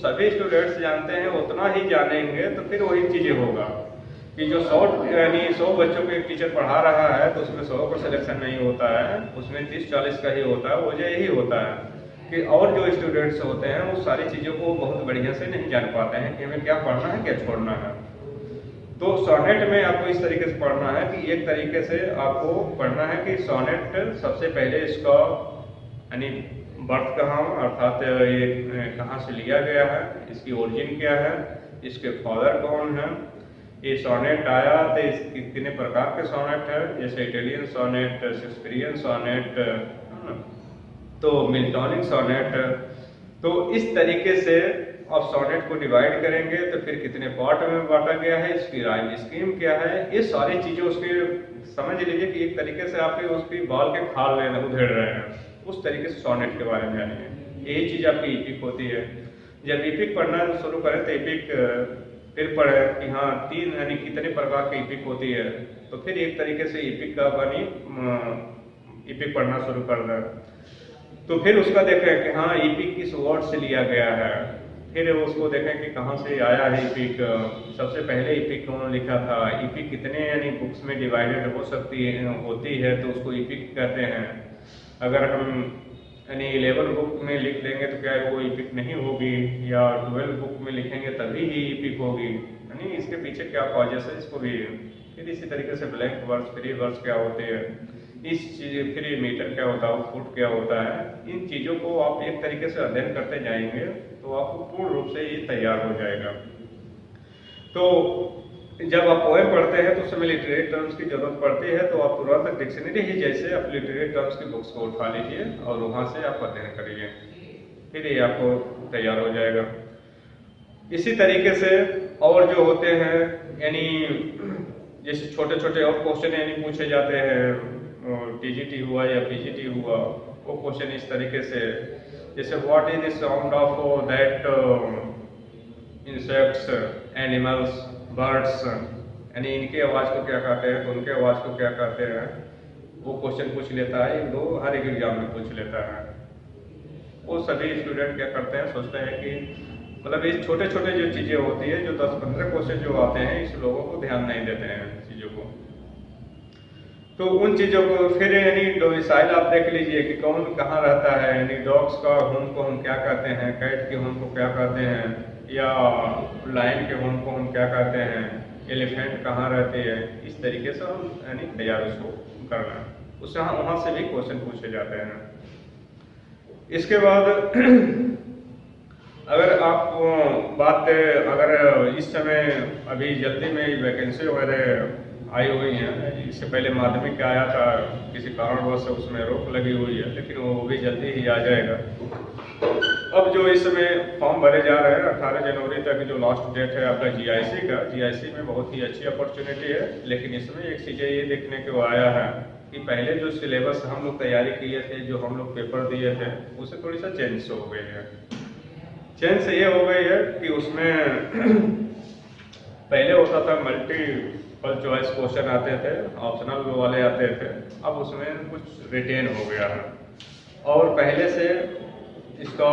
सभी स्टूडेंट्स जानते हैं उतना ही जानेंगे, तो फिर वही चीजें होगा कि जो 100 बच्चों को एक टीचर पढ़ा रहा है तो उसमें 100 का सिलेक्शन नहीं होता है, उसमें 30-40 का ही होता है। वजह यही होता है कि और जो स्टूडेंट्स होते हैं वो सारी चीज़ों को बहुत बढ़िया से नहीं जान पाते हैं कि हमें क्या पढ़ना है क्या छोड़ना है। तो सोनेट में आपको इस तरीके से पढ़ना है कि एक तरीके से आपको पढ़ना है कि सोनेट सबसे पहले इसका यानी बर्थ कहाँ, अर्थात ये कहाँ से लिया गया है, इसकी ओरिजिन क्या है, इसके फादर कौन है, ये सोनेट आया तो इसके कितने प्रकार के सोनेट है, जैसे इटालियन सोनेट, शेक्सपियरियन सोनेट, तो मिल्टॉनिक सोनेट। तो इस तरीके से आप सोनेट को डिवाइड करेंगे तो फिर कितने पार्ट में बांटा गया है, इसकी राइम स्कीम क्या है, ये सारी चीजें उसके समझ लीजिए कि एक तरीके से आपके उसकी बाल के खाल उधेड़ रहे हैं, उस तरीके से सोनेट के बारे में जानिए। यही चीज आपकी इपिक होती है। जब इपिक पढ़ना शुरू करें तो इपिक फिर पढ़े कि हाँ तीन यानी कितने प्रकार की इपिक होती है, तो फिर एक तरीके से इपिक का बनी इपिक पढ़ना शुरू कर दें। तो फिर उसका देखें कि हाँ इपिक किस वर्ड से लिया गया है, फिर उसको देखें कि कहाँ से आया है इपिक, सबसे पहले इपिक कौन लिखा था, इपिक कितने यानी बुक्स में डिवाइडेड हो सकती है होती है तो उसको इपिक कहते हैं। अगर हम यानी 11 बुक में लिख देंगे तो क्या वो इपिक नहीं होगी, या 12 बुक में लिखेंगे तभी ही इपिक होगी, यानी इसके पीछे क्या कॉजेस है इसको भी। फिर इसी तरीके से ब्लैंक वर्स, फ्री वर्स क्या होते हैं, इस चीज फिर मीटर क्या होता है, फुट क्या होता है, इन चीज़ों को आप एक तरीके से अध्ययन करते जाएंगे तो आपको पूर्ण रूप से ये तैयार हो जाएगा। तो जब आप पोएम पढ़ते हैं तो उसमें लिटरेरी टर्म्स की जरूरत पड़ती है, तो आप तुरंत डिक्शनरी ही जैसे आप लिटरेरी टर्म्स की बुक्स को उठा लीजिए और वहाँ से आप अध्ययन करिए, फिर ये आपको तैयार हो जाएगा। इसी तरीके से और जो होते हैं यानी जैसे छोटे छोटे और क्वेश्चन यानी पूछे जाते हैं, टीजीटी हुआ या पीजीटी हुआ, वो क्वेश्चन इस तरीके से जैसे what is the sound of that insects, animals, birds, यानी इनके आवाज को क्या कहते हैं, तो उनके आवाज को क्या कहते हैं, वो क्वेश्चन पूछ लेता है। दो हर एक एग्जाम में पूछ लेता है। वो सभी स्टूडेंट क्या करते हैं, सोचते हैं कि मतलब ये छोटे छोटे जो चीजें होती है, जो 10-15 क्वेश्चन जो आते हैं, इस लोगों को ध्यान नहीं देते हैं चीजों को। तो उन चीजों को फिर यानी डोमिसाइल आप देख लीजिए कि कौन कहाँ रहता है, यानी डॉग्स का होम को हम क्या कहते हैं, कैट के होम को क्या कहते हैं, या लायन के होम को हम क्या कहते हैं, एलिफेंट कहाँ रहते हैं, इस तरीके से हम यानी तैयार उसको करना है। उससे वहाँ से भी क्वेश्चन पूछे जाते हैं। इसके बाद अगर आप बात अगर इस समय अभी जल्दी में वैकेंसी वगैरह आई हुई हैं, इससे पहले माध्यमिक आया था, किसी कारणवश से उसमें रोक लगी हुई है, लेकिन वो भी जल्दी ही आ जाएगा। अब जो इस समय फॉर्म भरे जा रहे हैं 18 जनवरी तक जो लास्ट डेट है आपका जीआईसी का, जीआईसी में बहुत ही अच्छी अपॉर्चुनिटी है, लेकिन इसमें एक चीज़ ये देखने को आया है कि पहले जो सिलेबस हम लोग तैयारी किए थे, जो हम लोग पेपर दिए थे, उससे थोड़ी सा चेंज हो गई है। चेंज ये हो गई है कि उसमें पहले होता था मल्टीपल चॉइस क्वेश्चन आते थे, ऑप्शनल वाले आते थे, अब उसमें कुछ रिटेन हो गया है। और पहले से इसका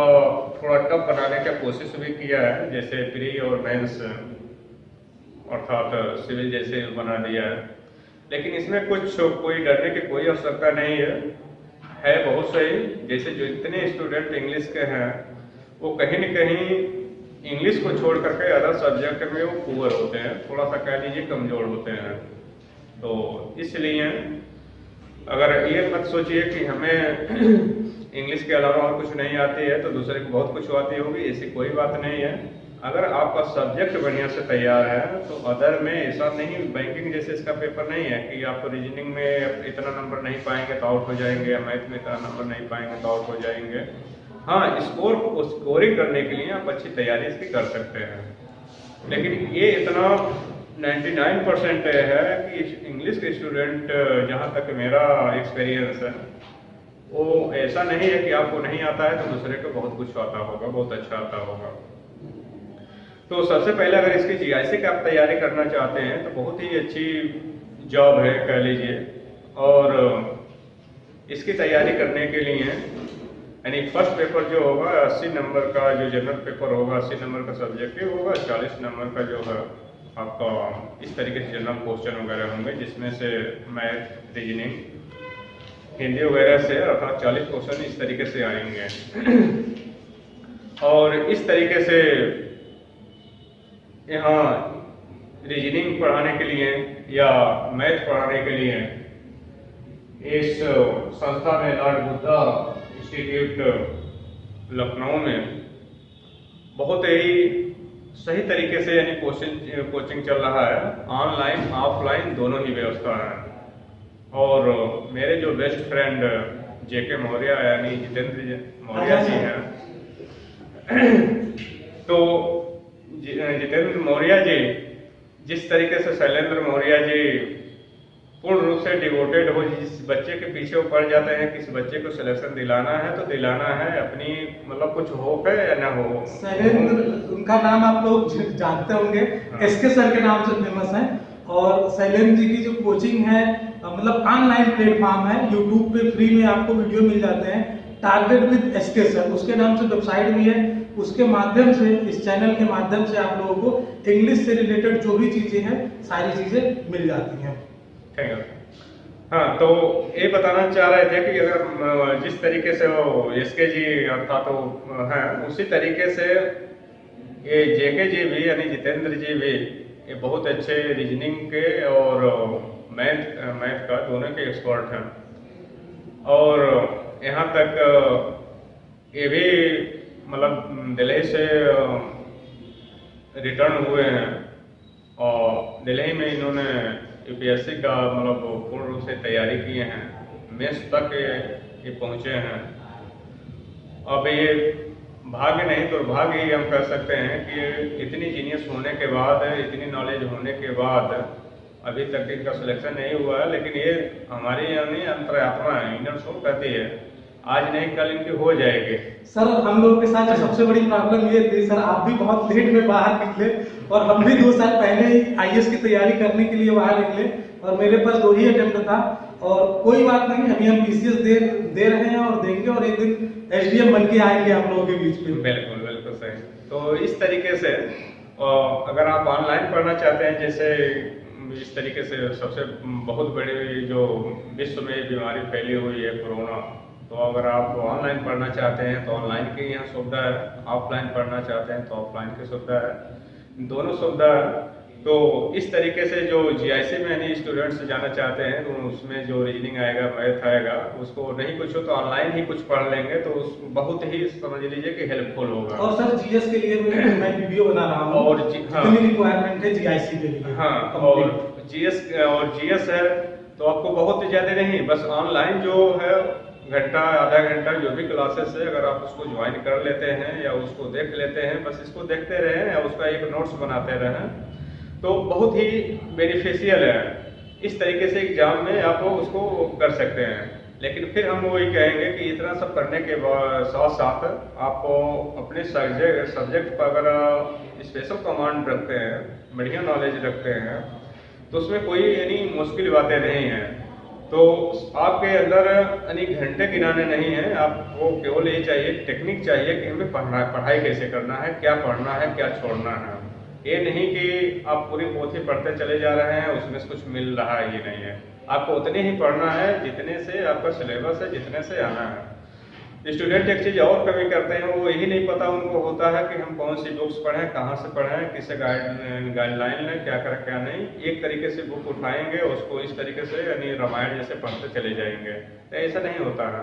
थोड़ा टफ बनाने का कोशिश भी किया है, जैसे प्री और मेंस अर्थात सिविल जैसे बना दिया है, लेकिन इसमें कुछ कोई डरने की कोई आवश्यकता नहीं है बहुत सही। जैसे जो इतने स्टूडेंट इंग्लिश के हैं, वो कहीं न कहीं इंग्लिश को छोड़ करके अदर सब्जेक्ट में वो पुअर होते हैं, थोड़ा सा कह लीजिए कमज़ोर होते हैं। तो इसलिए अगर ये मत सोचिए कि हमें इंग्लिश के अलावा और कुछ नहीं आती है तो दूसरे को बहुत कुछ आती होगी, ऐसी कोई बात नहीं है। अगर आपका सब्जेक्ट बढ़िया से तैयार है तो अदर में ऐसा नहीं, बैंकिंग जैसे इसका पेपर नहीं है कि आप रीजनिंग में इतना नंबर नहीं पाएंगे तो आउट हो जाएंगे, या मैथ में इतना नंबर नहीं पाएंगे तो आउट हो जाएंगे। हाँ, स्कोरिंग करने के लिए आप अच्छी तैयारी इसकी कर सकते हैं, लेकिन ये इतना 99% है कि इंग्लिश के स्टूडेंट, जहाँ तक मेरा एक्सपीरियंस है, वो ऐसा नहीं है कि आपको नहीं आता है तो दूसरे को बहुत कुछ आता होगा, बहुत अच्छा आता होगा। तो सबसे पहले अगर इसकी जीआईसी की आप तैयारी करना चाहते हैं तो बहुत ही अच्छी जॉब है कह लीजिए। और इसकी तैयारी करने के लिए यानी फर्स्ट पेपर जो होगा 80 नंबर का, जो जनरल पेपर होगा 80 नंबर का सब्जेक्टिव होगा, 40 नंबर का जो है आपका इस तरीके से जनरल क्वेश्चन वगैरह होंगे, जिसमें से मैथ, रीजनिंग, हिंदी वगैरह से अर्थात 40 क्वेश्चन इस तरीके से आएंगे। और इस तरीके से यहाँ रीजनिंग पढ़ाने के लिए या मैथ पढ़ाने के लिए इस संस्था में लॉर्ड बुद्धा इंस्टीट्यूट लखनऊ में बहुत ही सही तरीके से यानी कोचिंग चल रहा है, ऑनलाइन ऑफलाइन दोनों ही व्यवस्था है। और मेरे जो बेस्ट फ्रेंड जेके मौर्य यानी जितेंद्र मौर्य जी हैं, तो जितेंद्र मौर्य जी जिस तरीके से शैलेंद्र मौर्य जी पूर्ण रूप से डिवोटेड हो, जिस बच्चे के पीछे वो पड़ जाते हैं, किसी बच्चे को सिलेक्शन दिलाना है तो दिलाना है, अपनी मतलब कुछ होप है या ना हो। शैलेंद्र, उनका नाम आप लोग जानते होंगे, एसके सर के नाम से फेमस है। और शैलेंद्र जी की जो कोचिंग है मतलब ऑनलाइन प्लेटफॉर्म है, यूट्यूब पे फ्री में आपको वीडियो मिल जाते हैं, टारगेट विद एसके सर उसके नाम से वेबसाइट भी है। उसके माध्यम से, इस चैनल के माध्यम से आप लोगों को इंग्लिश से रिलेटेड जो भी चीजें हैं सारी चीजें मिल जाती हैं। Thank you. हाँ, तो ये बताना चाह रहे थे कि अगर जिस तरीके से वो एसके जी अर्थात तो हैं, उसी तरीके से ये जेके जी भी यानी जितेंद्र जी भी ये बहुत अच्छे रीजनिंग के और मैथ का दोनों के एक्सपर्ट हैं। और यहाँ तक ये भी मतलब दिल्ली से रिटर्न हुए हैं और दिल्ली में इन्होंने यूपीएससी का मतलब पूर्ण रूप से तैयारी किए हैं, मेंस तक ये पहुँचे हैं। अब ये भाग्य नहीं दुर्भाग्य ही हम कह सकते हैं कि इतनी जीनियस होने के बाद, इतनी नॉलेज होने के बाद अभी तक इनका सिलेक्शन नहीं हुआ है। लेकिन ये हमारी यानी अंतरात्मा है, इनर सोल कहती है आज नहीं कल इनकी हो जाएगी। सर हम लोगों के साथ सबसे बड़ी प्रॉब्लम ये थी सर, आप भी बहुत लेट में बाहर निकले और हम भी 2 साल पहले ही आईएएस की तैयारी करने के लिए बाहर निकले और मेरे पास 2 ही अटेम्प्ट था। और कोई बात नहीं, अभी हम पीसीएस दे रहे हैं और देंगे और एक दिन एसडीएम बन के आएंगे आप लोगों के बीच में। बिल्कुल बिल्कुल सही। तो इस तरीके से अगर आप ऑनलाइन पढ़ना चाहते हैं, जैसे इस तरीके से सबसे बहुत बड़ी जो विश्व में बीमारी फैली हुई है कोरोना, तो अगर आप ऑनलाइन पढ़ना चाहते हैं तो ऑनलाइन की यहाँ सुविधा है, ऑफलाइन पढ़ना चाहते हैं तो ऑफलाइन की सुविधा है, दोनों सुविधा है। तो इस तरीके से जो जीआईसी में यानी स्टूडेंट्स जाना चाहते हैं तो उसमें जो रीजनिंग आएगा, मैथ आएगा, उसको नहीं कुछ हो तो ऑनलाइन ही कुछ पढ़ लेंगे तो बहुत ही समझ लीजिए कि हेल्पफुल होगा। और सर जीएस के लिए मैं वीडियो बना रहा हूँ और जितनी रिक्वायरमेंट है जीआईसी के लिए। हाँ, और जीएस है तो आपको बहुत ज़्यादा नहीं, बस ऑनलाइन जो है घंटा आधा घंटा जो भी क्लासेस है, अगर आप उसको ज्वाइन कर लेते हैं या उसको देख लेते हैं, बस इसको देखते रहें या उसका एक नोट्स बनाते रहें तो बहुत ही बेनिफिशियल है। इस तरीके से एग्जाम में आप उसको कर सकते हैं। लेकिन फिर हम वही कहेंगे कि इतना सब करने के साथ साथ आप अपने सब्जेक्ट पर अगर स्पेशल कमांड रखते हैं, बढ़िया नॉलेज रखते हैं, तो उसमें कोई यानी मुश्किल बातें नहीं हैं। तो आपके अंदर यानी घंटे गिनाने नहीं है, आपको केवल ये चाहिए, टेक्निक चाहिए कि हमें पढ़ाई कैसे करना है, क्या पढ़ना है, क्या छोड़ना है। ये नहीं कि आप पूरी पोथी पढ़ते चले जा रहे हैं उसमें से कुछ मिल रहा है, ये नहीं है। आपको उतने ही पढ़ना है जितने से आपका सिलेबस है, जितने से आना है। स्टूडेंट एक चीज़ और कमी करते हैं, वो यही नहीं पता उनको होता है कि हम कौन सी बुक्स पढ़ें, कहाँ से पढ़ें, किसे गाइडलाइन लें, क्या करें क्या नहीं। एक तरीके से बुक उठाएंगे उसको इस तरीके से यानी रामायण जैसे पढ़ते चले जाएंगे, तो ऐसा नहीं होता है।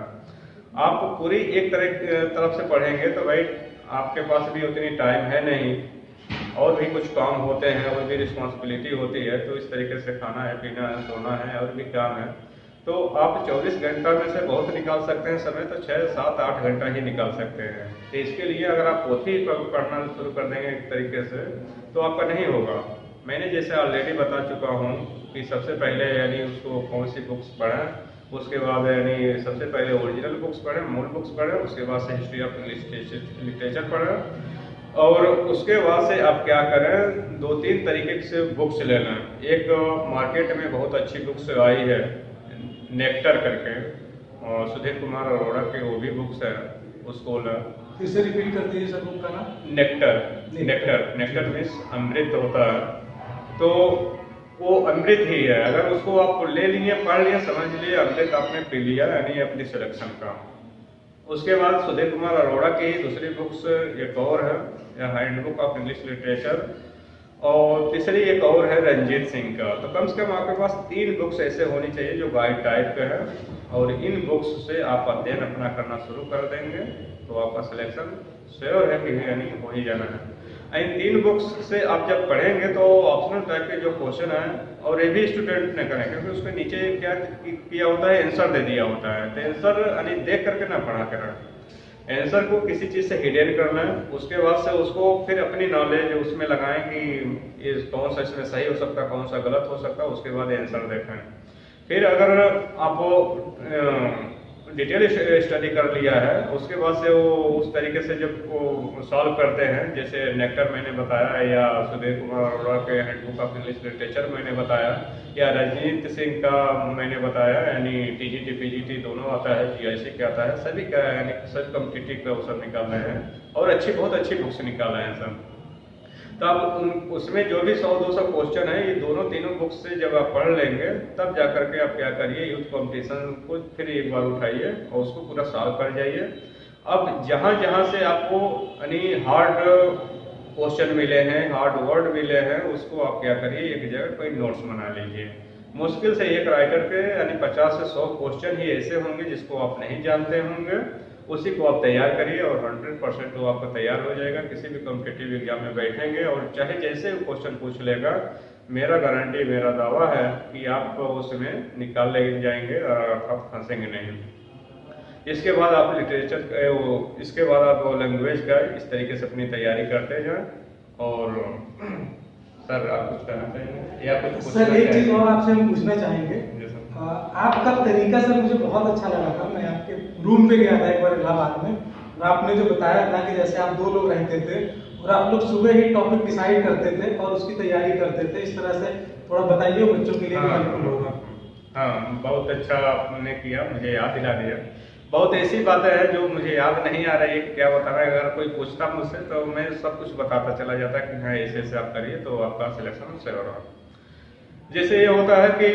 आप पूरी एक तरफ से पढ़ेंगे तो भाई आपके पास भी उतनी टाइम है नहीं, और भी कुछ काम होते हैं, और भी रिस्पॉन्सिबिलिटी होती है। तो इस तरीके से खाना है, पीना है, सोना है, और भी काम है। तो आप 24 घंटा में से बहुत निकाल सकते हैं समय, तो 6, 7, 8 घंटा ही निकाल सकते हैं। तो इसके लिए अगर आप पोथी पढ़ना शुरू कर देंगे एक तरीके से तो आपका नहीं होगा। मैंने जैसे ऑलरेडी बता चुका हूँ कि सबसे पहले यानी उसको कौन सी बुक्स पढ़ें, उसके बाद यानी सबसे पहले ओरिजिनल बुक्स पढ़ें, मूल बुक्स पढ़ें, उसके बाद से हिस्ट्री ऑफ लिटरेचर पढ़ें, और उसके बाद से आप क्या करें, 2-3 तरीके से बुक्स ले लें। एक मार्केट में बहुत अच्छी बुक्स आई है नेक्टर करके, और सुधीर कुमार अरोड़ा के वो भी बुक्स है, उसको लें। इसे रिपीट कर दीजिए सर बुक का नाम। नेक्टर मीन्स अमृत होता है, तो वो अमृत ही है। अगर उसको आप ले लिए, पढ़ लिए, समझ लिए, अमृत आपने पी लिया यानी अपनी सिलेक्शन का। उसके बाद सुधीर कुमार अरोड़ा की दूसरी बुक्स एक और है, हैंडबुक ऑफ इंग्लिश लिटरेचर, और तीसरी एक और है रंजीत सिंह का। तो कम से कम आपके पास 3 बुक्स ऐसे होनी चाहिए जो गाइड टाइप के हैं, और इन बुक्स से आप अध्ययन अपना करना शुरू कर देंगे तो आपका सिलेक्शन श्योर है कि यानी हो ही जाना है। इन 3 बुक्स से आप जब पढ़ेंगे तो ऑप्शनल टाइप के जो क्वेश्चन है, और ये भी स्टूडेंट ने करें, क्योंकि उसके नीचे क्या किया होता है, आंसर दे दिया होता है। तो आंसर यानी देख करके ना पढ़ा करें, आंसर को किसी चीज़ से हिडन करना है, उसके बाद से उसको फिर अपनी नॉलेज उसमें लगाएं कि ये कौन सा इसमें सही हो सकता है, कौन सा गलत हो सकता है, उसके बाद आंसर देखें। फिर अगर आप डिटेल स्टडी कर लिया है, उसके बाद से वो उस तरीके से जब वो सॉल्व करते हैं, जैसे नेक्टर मैंने बताया, या सुधीर कुमार अरोड़ा के हैंडबुक ऑफ इंग्लिश लिटरेचर मैंने बताया, या रजनीत सिंह का मैंने बताया, यानी टीजीटी पीजीटी दोनों आता है, जीआईसी का आता है, सभी का यानी सब कॉम्पिटिटिव का वो सब निकाल रहे हैं, और बहुत अच्छी बुक्स निकाल रहे हैं सब। तो आप उसमें जो भी 100-200 क्वेश्चन है, ये दोनों तीनों बुक्स से जब आप पढ़ लेंगे, तब जा करके आप क्या करिए, यूथ कंपटीशन को फिर एक बार उठाइए और उसको पूरा सॉल्व कर जाइए। अब जहाँ जहाँ से आपको यानी हार्ड क्वेश्चन मिले हैं, हार्ड वर्ड मिले हैं, उसको आप क्या करिए, एक जगह कोई नोट्स बना लीजिए। मुश्किल से एक राइटर के यानी 50 से 100 क्वेश्चन ही ऐसे होंगे जिसको आप नहीं जानते होंगे, उसी को आप तैयार करिए और 100% वो आपका तैयार हो जाएगा। किसी भी कॉम्पिटिटिव एग्जाम में बैठेंगे और चाहे जैसे क्वेश्चन पूछ लेगा, मेरा गारंटी, मेरा दावा है कि आप उसमें निकाल ले जाएंगे और आप फंसेंगे नहीं। इसके बाद आप लिटरेचर, इसके बाद आप लैंग्वेज का इस तरीके से अपनी तैयारी करते जाएं। और सर आप कुछ कहना चाहेंगे या कुछ सर एक चीज और आपसे हम पूछना चाहेंगे, आपका तरीका सर मुझे बहुत अच्छा लगा था। मैं आपके रूम पे गया था एक बार इलाहाबाद में, और आपने जो बताया था कि जैसे आप 2 लोग रहते थे और आप लोग सुबह ही टॉपिक डिसाइड करते थे और उसकी तैयारी करते थे, इस तरह से थोड़ा बताइए, बच्चों के लिए भी हेल्पफुल होगा। हाँ, बहुत अच्छा आपने किया, मुझे याद दिला दिया। बहुत ऐसी बातें हैं जो मुझे याद नहीं आ रही है कि क्या बताना है। अगर कोई पूछता मुझसे तो मैं सब कुछ बताता चला जाता कि हाँ ऐसे ऐसे आप करिए तो आपका सिलेक्शन सही होगा। जैसे ये होता है कि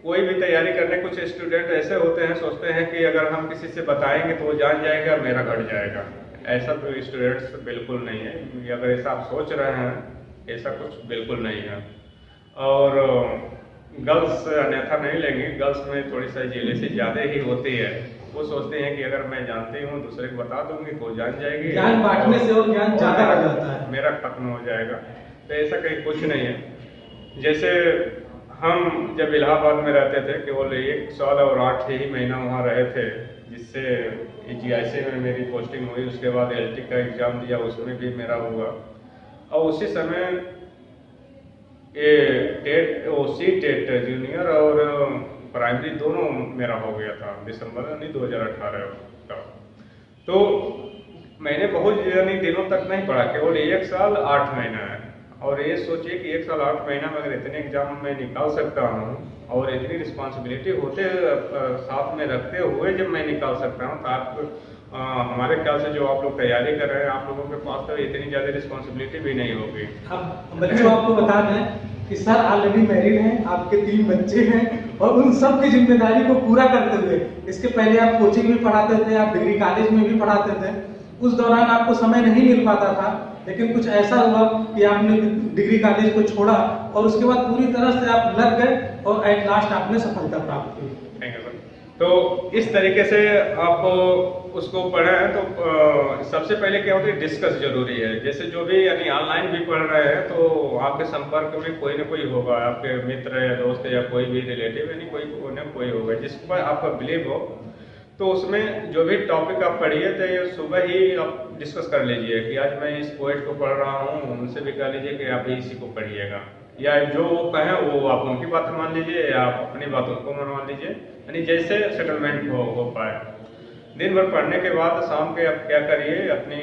कोई भी तैयारी करने, कुछ स्टूडेंट ऐसे होते हैं, सोचते हैं कि अगर हम किसी से बताएंगे तो वो जान जाएगा और मेरा घट जाएगा। ऐसा तो स्टूडेंट्स बिल्कुल नहीं है। अगर ऐसा आप सोच रहे हैं, ऐसा कुछ बिल्कुल नहीं है। और गर्ल्स अन्यथा नहीं लेंगी, गर्ल्स में थोड़ी सी जेलसी ज़्यादा ही होती है। वो सोचते हैं कि अगर मैं जानती हूँ दूसरे को बता दूंगी तो जान जाएगी, ज्ञान बांटने से और ज्ञान ज़्यादा आ जाता है, मेरा खत्म हो जाएगा। तो ऐसा कहीं कुछ नहीं है। जैसे हम जब इलाहाबाद में रहते थे, केवल 1 साल और 8 ही महीना वहाँ रहे थे, जिससे जीआईसी में मेरी पोस्टिंग हुई। उसके बाद एलटी का एग्ज़ाम दिया, उसमें भी मेरा हुआ। और उसी समय टेट जूनियर और प्राइमरी दोनों मेरा हो गया था दिसंबर यानी 2018 का। तो मैंने बहुत यानी दिनों तक नहीं पढ़ा, केवल 1 साल 8 महीना है। और ये सोचिए कि 1 साल 8 महीना में अगर इतने एग्जाम में निकाल सकता हूँ और इतनी रिस्पॉन्सिबिलिटी होते साथ में रखते हुए जब मैं निकाल सकता हूँ, तो आप हमारे ख्याल से जो आप लोग तैयारी कर रहे हैं, आप लोगों के पास तो इतनी ज़्यादा रिस्पॉन्सिबिलिटी भी नहीं होगी। अब बच्चों आपको बता दें कि सर ऑलरेडी मैरिड हैं, आपके 3 बच्चे हैं, और उन सब की जिम्मेदारी को पूरा करते हुए, इसके पहले आप कोचिंग में पढ़ाते थे, आप डिग्री कॉलेज में भी पढ़ाते थे। उस दौरान आपको समय नहीं मिल पाता था, लेकिन कुछ ऐसा हुआ कि आपने डिग्री कॉलेज को छोड़ा और उसके बाद पूरी तरह से आप लग गए और एट लास्ट आपने सफलता प्राप्त की। Thank you sir. तो इस तरीके से आप उसको पढ़ें तो सबसे पहले क्या होता है, डिस्कस जरूरी है। जैसे जो भी यानी ऑनलाइन भी पढ़ रहे हैं तो आपके संपर्क में कोई ना कोई होगा, आपके मित्र या दोस्त या कोई भी रिलेटिव, यानी कोई ना कोई होगा जिस पर आपका बिलीव हो। तो उसमें जो भी टॉपिक आप पढ़िए तो ये सुबह ही आप डिस्कस कर लीजिए कि आज मैं इस पोएट को पढ़ रहा हूँ, उनसे भी कह लीजिए कि आप भी इसी को पढ़िएगा, या जो वो कहें वो आप उनकी बात मान लीजिए या आप अपनी बात उनको मनवा लीजिए, यानी जैसे सेटलमेंट हो पाए। दिन भर पढ़ने के बाद शाम के आप क्या करिए, अपनी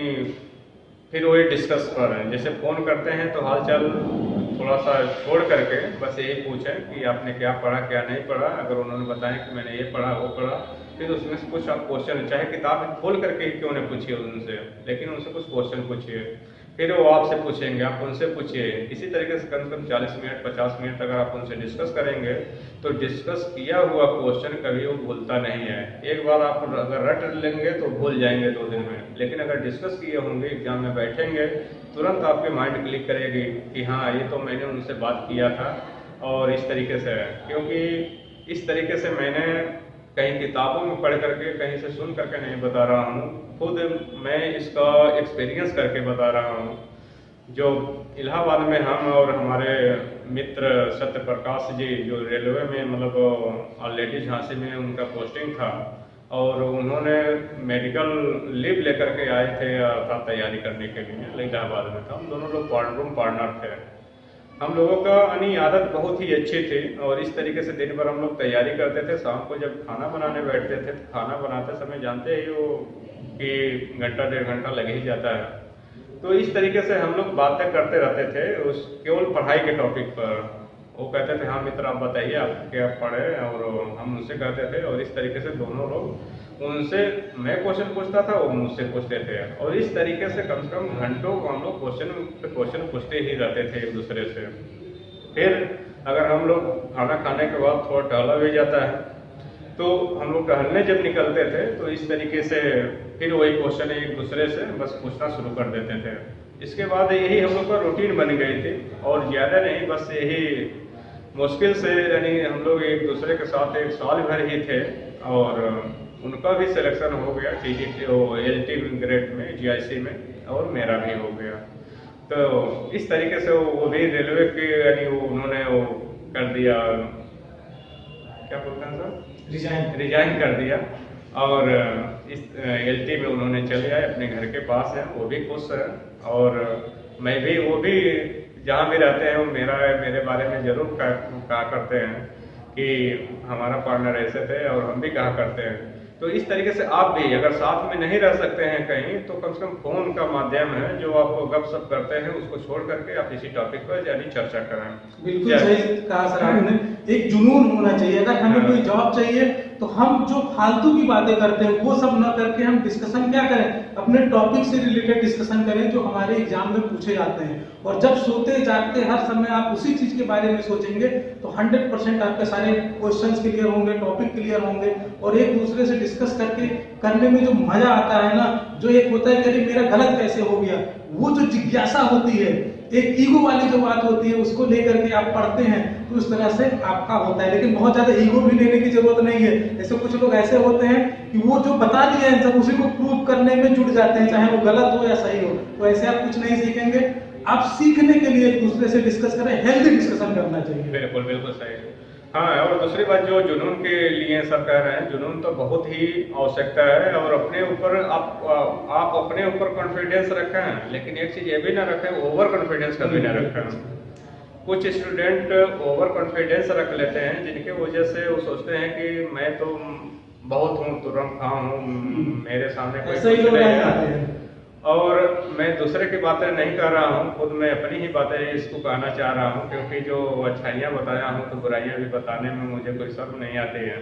फिर वही डिस्कस करें। जैसे फ़ोन करते हैं तो हालचाल थोड़ा सा छोड़ करके बस यही पूछें कि आपने क्या पढ़ा क्या नहीं पढ़ा। अगर उन्होंने बताया कि मैंने ये पढ़ा वो पढ़ा, फिर उसमें से कुछ आप क्वेश्चन, चाहे किताब खोल करके ही क्यों नहीं पूछिए उनसे, लेकिन उनसे कुछ क्वेश्चन पूछिए। फिर वो आपसे पूछेंगे, आप उनसे पूछिए। इसी तरीके से कम से कम 40 मिनट 50 मिनट अगर आप उनसे डिस्कस करेंगे तो डिस्कस किया हुआ क्वेश्चन कभी वो भूलता नहीं है। एक बार आप अगर रट लेंगे तो भूल जाएंगे 2 दिन में, लेकिन अगर डिस्कस किए होंगे, एग्जाम में बैठेंगे, तुरंत आपके माइंड क्लिक करेगी कि हाँ ये तो मैंने उनसे बात किया था और इस तरीके से है। क्योंकि इस तरीके से मैंने कहीं किताबों में पढ़ करके, कहीं से सुन करके नहीं बता रहा हूँ, खुद मैं इसका एक्सपीरियंस करके बता रहा हूँ। जो इलाहाबाद में हम और हमारे मित्र सत्य प्रकाश जी जो रेलवे में मतलब ऑलरेडी झांसी में उनका पोस्टिंग था और उन्होंने मेडिकल लीव लेकर के आए थे अर्थात तैयारी करने के लिए इलाहाबाद में था। हम दोनों लोग रूम पार्टनर थे। हम लोगों का यानी आदत बहुत ही अच्छी थी और इस तरीके से दिन भर हम लोग तैयारी करते थे। शाम को जब खाना बनाने बैठते थे तो खाना बनाते समय जानते ही हो कि घंटा 1.5 घंटा लग ही जाता है। तो इस तरीके से हम लोग बातें करते रहते थे उस केवल पढ़ाई के टॉपिक पर। वो कहते थे हाँ मित्र आप बताइए आप क्या पढ़े, और हम उनसे कहते थे और इस तरीके से दोनों लोग उनसे मैं क्वेश्चन पूछता था वो मुझसे पूछते थे और इस तरीके से कम घंटों हम लोग क्वेश्चन पूछते ही रहते थे एक दूसरे से। फिर अगर हम लोग खाना खाने के बाद थोड़ा टहला भी जाता है तो हम लोग टहलने जब निकलते थे तो इस तरीके से फिर वही क्वेश्चन एक दूसरे से बस पूछना शुरू कर देते थे। इसके बाद यही हम लोग का रूटीन बन गई थी और ज़्यादा नहीं बस यही मुश्किल से यानी हम लोग एक दूसरे के साथ एक साल भर ही थे और उनका भी सिलेक्शन हो गया TGT LT ग्रेड में GIC में और मेरा भी हो गया। तो इस तरीके से वो भी रेलवे के यानी वो उन्होंने वो कर दिया, क्या बोलते हैं सर, रिजाइन कर दिया और इस LT में उन्होंने चले आए, अपने घर के पास है, वो भी खुश है और मैं भी, वो भी जहाँ भी रहते हैं वो मेरे बारे में जरूर कहा करते हैं कि हमारा पार्टनर ऐसे थे और हम भी कहा करते हैं। तो इस तरीके से आप भी अगर साथ में नहीं रह सकते हैं कहीं तो कम से कम फोन का माध्यम है जो आप गपशप करते हैं उसको छोड़ करके आप इसी टॉपिक पर यानी चर्चा करें। बिल्कुल सही कहा सर आपने, एक जुनून होना चाहिए। अगर हमें कोई जॉब चाहिए तो हम जो फालतू की बातें करते हैं वो सब न करके हम डिस्कशन क्या करें, अपने टॉपिक से रिलेटेड डिस्कशन करें जो हमारे एग्जाम में पूछे जाते हैं। और जब सोते जागते हर समय आप उसी चीज के बारे में सोचेंगे तो 100% आपके सारे क्वेश्चंस क्लियर होंगे, टॉपिक क्लियर होंगे और एक दूसरे से डिस्कस करके करने में जो मजा आता है ना, जो एक होता है कि अरे मेरा गलत कैसे हो गया, वो जो जिज्ञासा होती है, एक ईगो वाली जो बात होती है उसको लेकर के आप पढ़ते हैं तो उस तरह से आपका होता है। लेकिन बहुत ज्यादा ईगो भी लेने की जरूरत नहीं है। जैसे कुछ लोग ऐसे होते हैं कि वो जो बता दिया है सब उसी को प्रूव करने में जुट जाते हैं, चाहे वो गलत हो या सही हो। तो ऐसे आप कुछ नहीं सीखेंगे। आप सीखने के लिए एक दूसरे से डिस्कस करें, हेल्दी डिस्कशन करना चाहिए। बिल्कुल बिल्कुल सही। हाँ, और दूसरी बात जो जुनून के लिए सब कह रहे हैं, जुनून तो बहुत ही आवश्यकता है और अपने ऊपर आप अपने ऊपर कॉन्फिडेंस रखें, लेकिन एक चीज ये भी ना रखें, ओवर कॉन्फिडेंस कभी ना रखें। कुछ स्टूडेंट ओवर कॉन्फिडेंस रख लेते हैं जिनके वजह से वो सोचते हैं कि मैं तो बहुत हूँ, तुरंत खां हूँ, मेरे सामने कोई ऐसे ही लोग नहीं आते है। हैं। और मैं दूसरे की बातें नहीं कर रहा हूँ, खुद मैं अपनी ही बातें इसको कहना चाह रहा हूँ क्योंकि जो अच्छाइयाँ बताया हूँ तो बुराइयाँ भी बताने में मुझे कोई शर्म नहीं आती है।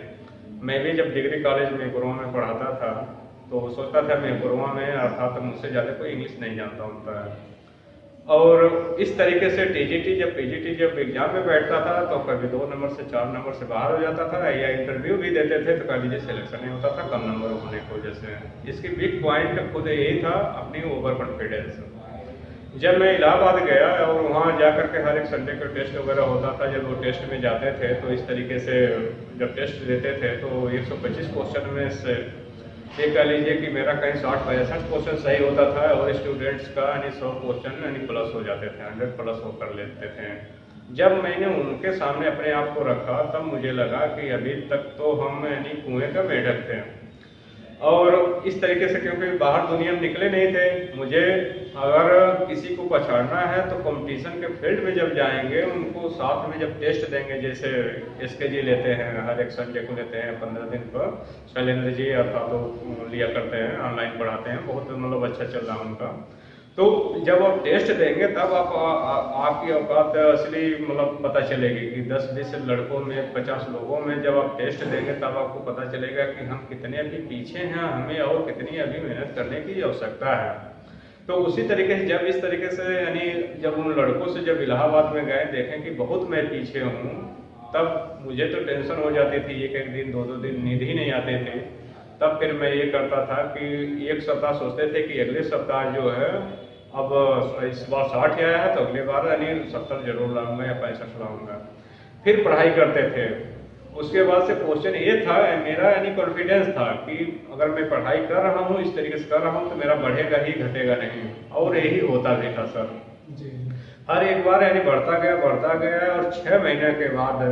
मैं भी जब डिग्री कॉलेज में गुरुआ में पढ़ाता था तो सोचता था मैं गुरुआ में अर्थात मुझसे ज़्यादा कोई इंग्लिश नहीं जानता होता है। और इस तरीके से TGT जब PGT जब एग्जाम में बैठता था तो कभी 2 नंबर से 4 नंबर से बाहर हो जाता था, या इंटरव्यू भी देते थे तो कभी सिलेक्शन नहीं होता था कम नंबर होने की वजह से। इसकी बिग पॉइंट खुद यही था, अपनी ओवर कॉन्फिडेंस। जब मैं इलाहाबाद गया और वहाँ जा करके हर एक संडे का टेस्ट वगैरह होता था, जब वो टेस्ट में जाते थे तो इस तरीके से जब टेस्ट देते थे तो 125 क्वेश्चन में से ये कह लीजिए कि मेरा कहीं 60-65 क्वेश्चन सही होता था और स्टूडेंट्स का यानी 100 क्वेश्चन यानी प्लस हो जाते थे, 100 प्लस वो कर लेते थे। जब मैंने उनके सामने अपने आप को रखा तब मुझे लगा कि अभी तक तो हम यानी कुएं का मेढक थे। और इस तरीके से क्योंकि बाहर दुनिया में निकले नहीं थे, मुझे अगर किसी को पछाड़ना है तो कंपटीशन के फील्ड में जब जाएंगे उनको साथ में जब टेस्ट देंगे, जैसे SKG लेते हैं हर एक संडे को लेते हैं 15 दिन पर, शैलेंद्र जी अर्थात तो लिया करते हैं, ऑनलाइन पढ़ाते हैं, बहुत मतलब अच्छा चल रहा है उनका। तो जब आप टेस्ट देंगे तब आपकी औकात असली मतलब पता चलेगी कि 10-20 लड़कों में 50 लोगों में जब आप टेस्ट देंगे तब आपको पता चलेगा कि हम कितने अभी पीछे हैं, हमें और कितनी अभी मेहनत करने की आवश्यकता है। तो उसी तरीके से जब इस तरीके से यानी जब उन लड़कों से जब इलाहाबाद में गए देखें कि बहुत मैं पीछे हूँ, तब मुझे तो टेंशन हो जाती थी, एक दिन 2-2 दिन नींद ही नहीं आते थे। तब फिर मैं ये करता था कि एक सप्ताह सोचते थे कि अगले सप्ताह जो है अब इस बार 60 आया है तो अगले बार यानी 70 जरूर लाऊंगा या 65 लाऊंगा। फिर पढ़ाई करते थे। उसके बाद से क्वेश्चन ये था, मेरा यानी कॉन्फिडेंस था कि अगर मैं पढ़ाई कर रहा हूँ इस तरीके से कर रहा हूँ तो मेरा बढ़ेगा ही, घटेगा नहीं, और यही होता भी था सर। जी। हर एक बार यानी बढ़ता गया और 6 महीने के बाद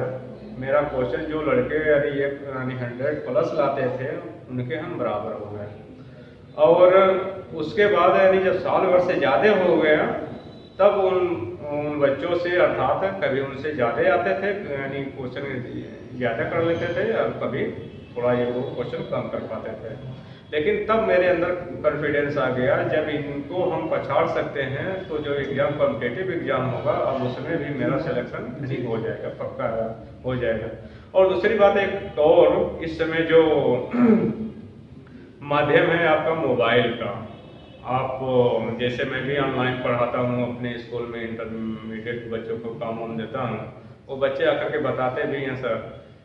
मेरा क्वेश्चन जो लड़के यानी 100+ लाते थे उनके हम बराबर हो गए। और उसके बाद यानी जब साल भर से ज़्यादा हो गया तब उन बच्चों से अर्थात कभी उनसे ज़्यादा आते थे यानी क्वेश्चन ज़्यादा कर लेते थे और कभी थोड़ा ये वो क्वेश्चन कम कर पाते थे। लेकिन तब मेरे अंदर कॉन्फिडेंस आ गया जब इनको हम पछाड़ सकते हैं तो जो एग्ज़ाम कॉम्पिटिटिव एग्ज़ाम होगा अब उसमें भी मेरा सिलेक्शन ठीक हो जाएगा, पक्का हो जाएगा। और दूसरी बात एक और, इस समय जो माध्यम है आपका मोबाइल का, आप जैसे मैं भी ऑनलाइन पढ़ाता हूँ अपने स्कूल में, इंटरमीडिएट बच्चों को काम वाम देता हूँ, वो बच्चे आकर के बताते भी हैं सर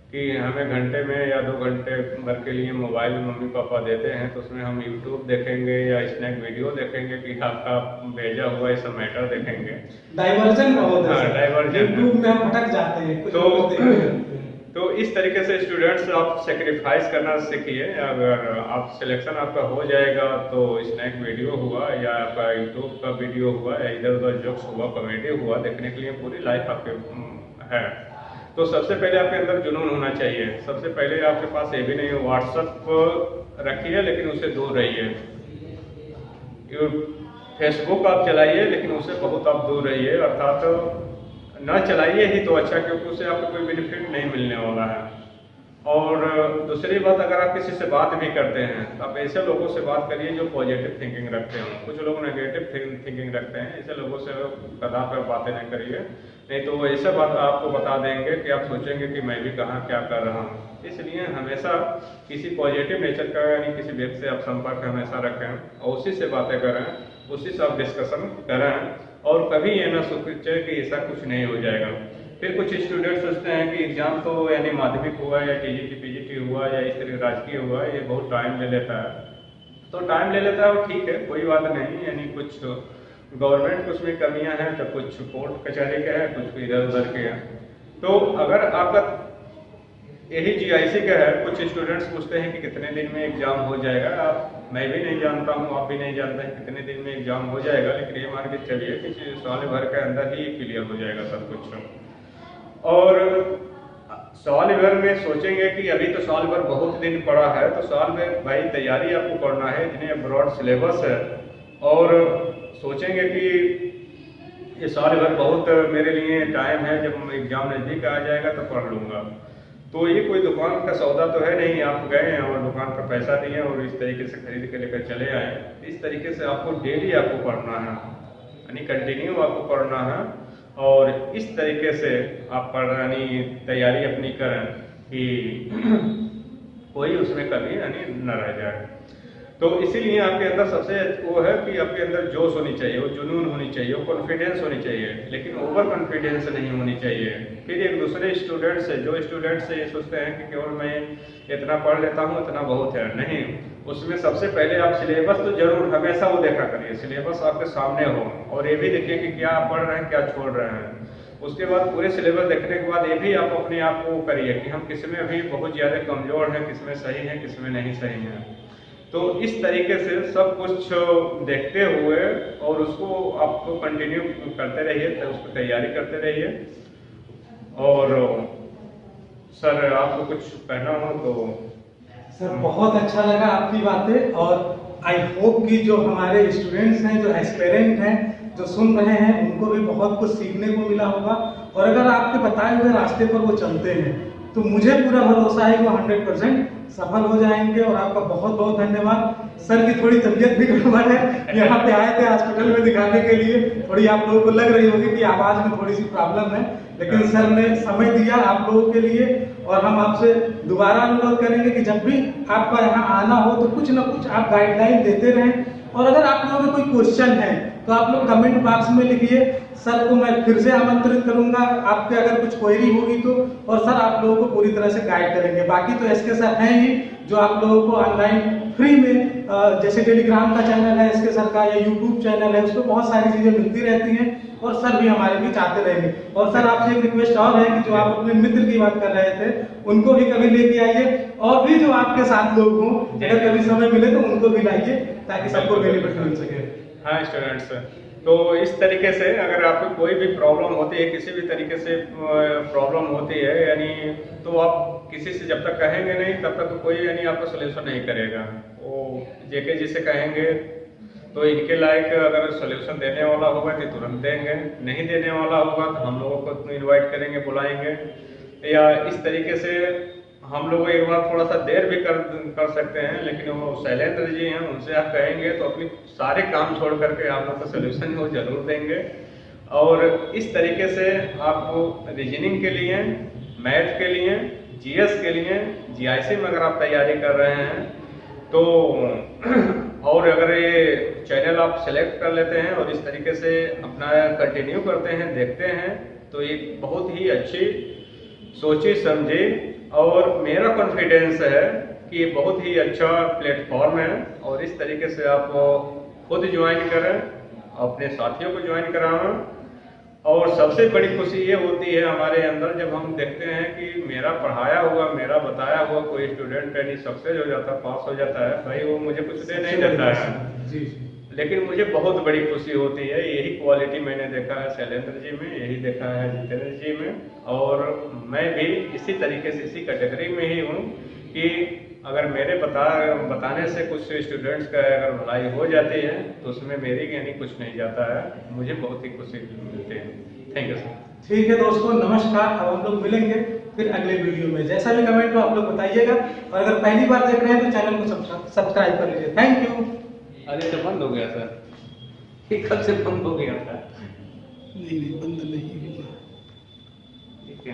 कि हमें घंटे में या 2 घंटे भर के लिए मोबाइल मम्मी पापा देते हैं तो उसमें हम यूट्यूब देखेंगे या स्नैक वीडियो देखेंगे कि आपका भेजा हुआ ये सब मैटर देखेंगे। डाइवर्जन बहुत है। हाँ, डाइवर्जन यूट्यूब में हम भटक जाते हैं, कुछ और कुछ देखते रहते हैं। तो इस तरीके से स्टूडेंट्स आप सेक्रीफाइस करना सीखिए। अगर आप सिलेक्शन आपका हो जाएगा तो स्नैक वीडियो हुआ या आपका यूट्यूब का वीडियो हुआ या इधर उधर जोक्स हुआ, कॉमेडी हुआ देखने के लिए पूरी लाइफ आपके है। तो सबसे पहले आपके अंदर जुनून होना चाहिए। सबसे पहले आपके पास ये भी नहीं हो, व्हाट्सअप रखिए लेकिन उससे दूर रहिए। फेसबुक आप चलाइए लेकिन उससे बहुत आप दूर रहिए, अर्थात ना चलाइए ही तो अच्छा, क्योंकि उससे आपको कोई बेनिफिट नहीं मिलने वाला है। और दूसरी बात, अगर आप किसी से बात भी करते हैं तो आप ऐसे लोगों से बात करिए जो पॉजिटिव थिंकिंग रखते हो। कुछ लोग नेगेटिव थिंकिंग रखते हैं, ऐसे लोगों से कदापि बातें नहीं करिए, नहीं तो वो ऐसे बात आपको बता देंगे कि आप सोचेंगे कि मैं भी कहाँ क्या कर रहा हूँ। इसलिए हमेशा किसी पॉजिटिव नेचर का यानी किसी व्यक्ति से आप संपर्क हमेशा रखें और उसी से बातें करें, उसी से आप डिस्कशन करें। और कभी ये ना सोचे कि ऐसा कुछ नहीं हो जाएगा। फिर कुछ स्टूडेंट सोचते हैं कि एग्जाम तो यानी माध्यमिक हुआ या टीजीटी पीजीटी हुआ या इस तरह राजकीय हुआ, ये बहुत टाइम ले लेता है। तो टाइम ले लेता है और ठीक है, कोई बात नहीं, यानी कुछ गवर्नमेंट कुछ में कमियां हैं तो कुछ कोर्ट कचहरी के हैं, कुछ इधर उधर के हैं। तो अगर आपका यही जीआईसी का है, कुछ स्टूडेंट्स पूछते हैं कि कितने दिन में एग्जाम हो जाएगा। मैं भी नहीं जानता हूँ, आप भी नहीं जानते हैं कितने दिन में एग्जाम हो जाएगा, लेकिन ये मान के चलिए कि साल भर के अंदर ही क्लियर हो जाएगा सब कुछ। और साल भर में सोचेंगे कि अभी तो साल भर बहुत दिन पड़ा है, तो साल में भाई तैयारी आपको करना है, इतने ब्रॉड सिलेबस है, और सोचेंगे कि ये साल भर बहुत मेरे लिए टाइम है, जब एग्जाम नज़दीक आ जाएगा तो पढ़ लूँगा। तो ये कोई दुकान का सौदा तो है नहीं, आप गए हैं और दुकान पर पैसा दिए और इस तरीके से खरीद के लेकर चले आए। इस तरीके से आपको डेली आपको पढ़ना है, यानी कंटिन्यू आपको पढ़ना है, और इस तरीके से आप यानी तैयारी अपनी करें कि कोई उसमें कभी यानी न रह जाए। तो इसीलिए आपके अंदर सबसे वो है कि आपके अंदर जोश होनी चाहिए, वो जुनून होनी चाहिए, वो कॉन्फिडेंस होनी चाहिए, लेकिन ओवर कॉन्फिडेंस नहीं होनी चाहिए। फिर एक दूसरे स्टूडेंट से, जो स्टूडेंट से ये सोचते हैं कि केवल मैं इतना पढ़ लेता हूँ इतना बहुत है, नहीं, उसमें सबसे पहले आप सिलेबस तो जरूर हमेशा वो देखा करिए, सिलेबस आपके सामने हो, और ये भी देखिए कि क्या आप पढ़ रहे हैं, क्या छोड़ रहे हैं। उसके बाद पूरे सिलेबस देखने के बाद ये भी आप अपने आप को करिए कि हम किसमें अभी बहुत ज़्यादा कमज़ोर हैं, किसमें सही है, किसमें नहीं सही है। तो इस तरीके से सब कुछ देखते हुए और उसको आपको कंटिन्यू करते रहिए, तो उसकी तैयारी करते रहिए। और सर आपको कुछ कहना हो तो। सर बहुत अच्छा लगा आपकी बातें, और आई होप कि जो हमारे स्टूडेंट्स हैं, जो एस्पिरेंट हैं, जो सुन रहे हैं, उनको भी बहुत कुछ सीखने को मिला होगा। और अगर आपके बताए हुए रास्ते पर वो चलते हैं तो मुझे पूरा भरोसा है कि वो 100% सफल हो जाएंगे। और आपका बहुत बहुत धन्यवाद। सर की थोड़ी तबीयत भी गड़बड़ है, यहाँ पे आए थे हॉस्पिटल में दिखाने के लिए, थोड़ी आप लोगों को लग रही होगी कि आवाज में थोड़ी सी प्रॉब्लम है, लेकिन सर ने समय दिया आप लोगों के लिए। और हम आपसे दोबारा अनुरोध करेंगे कि जब भी आपका यहाँ आना हो तो कुछ ना कुछ आप गाइडलाइन देते रहें। और अगर आप लोगों को कोई क्वेश्चन है तो आप लोग कमेंट बॉक्स में लिखिए, सर को मैं फिर से आमंत्रित करूंगा आपके अगर कुछ क्वेरी होगी तो, और सर आप लोगों को पूरी तरह से गाइड करेंगे। बाकी तो एसके सर हैं ही जो आप लोगों को ऑनलाइन फ्री में, जैसे टेलीग्राम का चैनल है एसके सर का या यूट्यूब चैनल है, उस पर बहुत सारी चीजें मिलती रहती हैं, और सर भी हमारे बीच आते रहेंगे। और सर आपसे एक रिक्वेस्ट और है कि जो आप अपने मित्र की बात कर रहे थे उनको भी कभी लेके आइए, और भी जो आपके साथ लोग हों अगर कभी समय मिले तो उनको भी लाइए, ताकि सबको बेनिफिट मिल सके। हाँ स्टूडेंट्स, तो इस तरीके से अगर आपको कोई भी प्रॉब्लम होती है, किसी भी तरीके से प्रॉब्लम होती है यानी, तो आप किसी से जब तक कहेंगे नहीं तब तक कोई यानी आपका सोल्यूशन नहीं करेगा। वो जेके जी से कहेंगे तो इनके लायक अगर सोल्यूशन देने वाला होगा तो तुरंत देंगे, नहीं देने वाला होगा तो हम लोगों को इनवाइट करेंगे, बुलाएंगे, या इस तरीके से हम लोग एक बार थोड़ा सा देर भी कर सकते हैं। लेकिन वो शैलेंद्र जी हैं, उनसे आप कहेंगे तो अपनी सारे काम छोड़ करके आप लोग को सोल्यूशन वो जरूर देंगे। और इस तरीके से आपको रीजनिंग के लिए, मैथ के लिए, जीएस के लिए, जीआईसी में अगर आप तैयारी कर रहे हैं तो और अगर ये चैनल आप सेलेक्ट कर लेते हैं और इस तरीके से अपना कंटिन्यू करते हैं, देखते हैं, तो ये बहुत ही अच्छी सोची समझी और मेरा कॉन्फिडेंस है कि ये बहुत ही अच्छा प्लेटफॉर्म है। और इस तरीके से आप खुद ज्वाइन करें, अपने साथियों को ज्वाइन कराएं। और सबसे बड़ी खुशी ये होती है हमारे अंदर जब हम देखते हैं कि मेरा पढ़ाया हुआ, मेरा बताया हुआ कोई स्टूडेंट यानी सक्सेस हो जाता है, पास हो जाता है, भाई वो मुझे कुछ दे नहीं देता है जी। लेकिन मुझे बहुत बड़ी खुशी होती है। यही क्वालिटी मैंने देखा है शैलेंद्र जी में, यही देखा है जितेंद्र जी में, और मैं भी इसी तरीके से इसी कैटेगरी में ही हूँ कि अगर मेरे बताने से कुछ स्टूडेंट्स का अगर भलाई हो जाती है तो उसमें मेरी यानी कुछ नहीं जाता है, मुझे बहुत ही खुशी मिलती है। Thank you sir. ठीक है दोस्तों, नमस्कार। अब हम लोग मिलेंगे फिर अगले वीडियो में। जैसा भी कमेंट हो आप लोग बताइएगा, और अगर पहली बार देख रहे हैं तो चैनल को सब्सक्राइब कर लीजिए। Thank you. अरे तो बंद हो गया सर, ये कब से बंद हो गया था? नहीं बंद नहीं हुआ। ठीक है।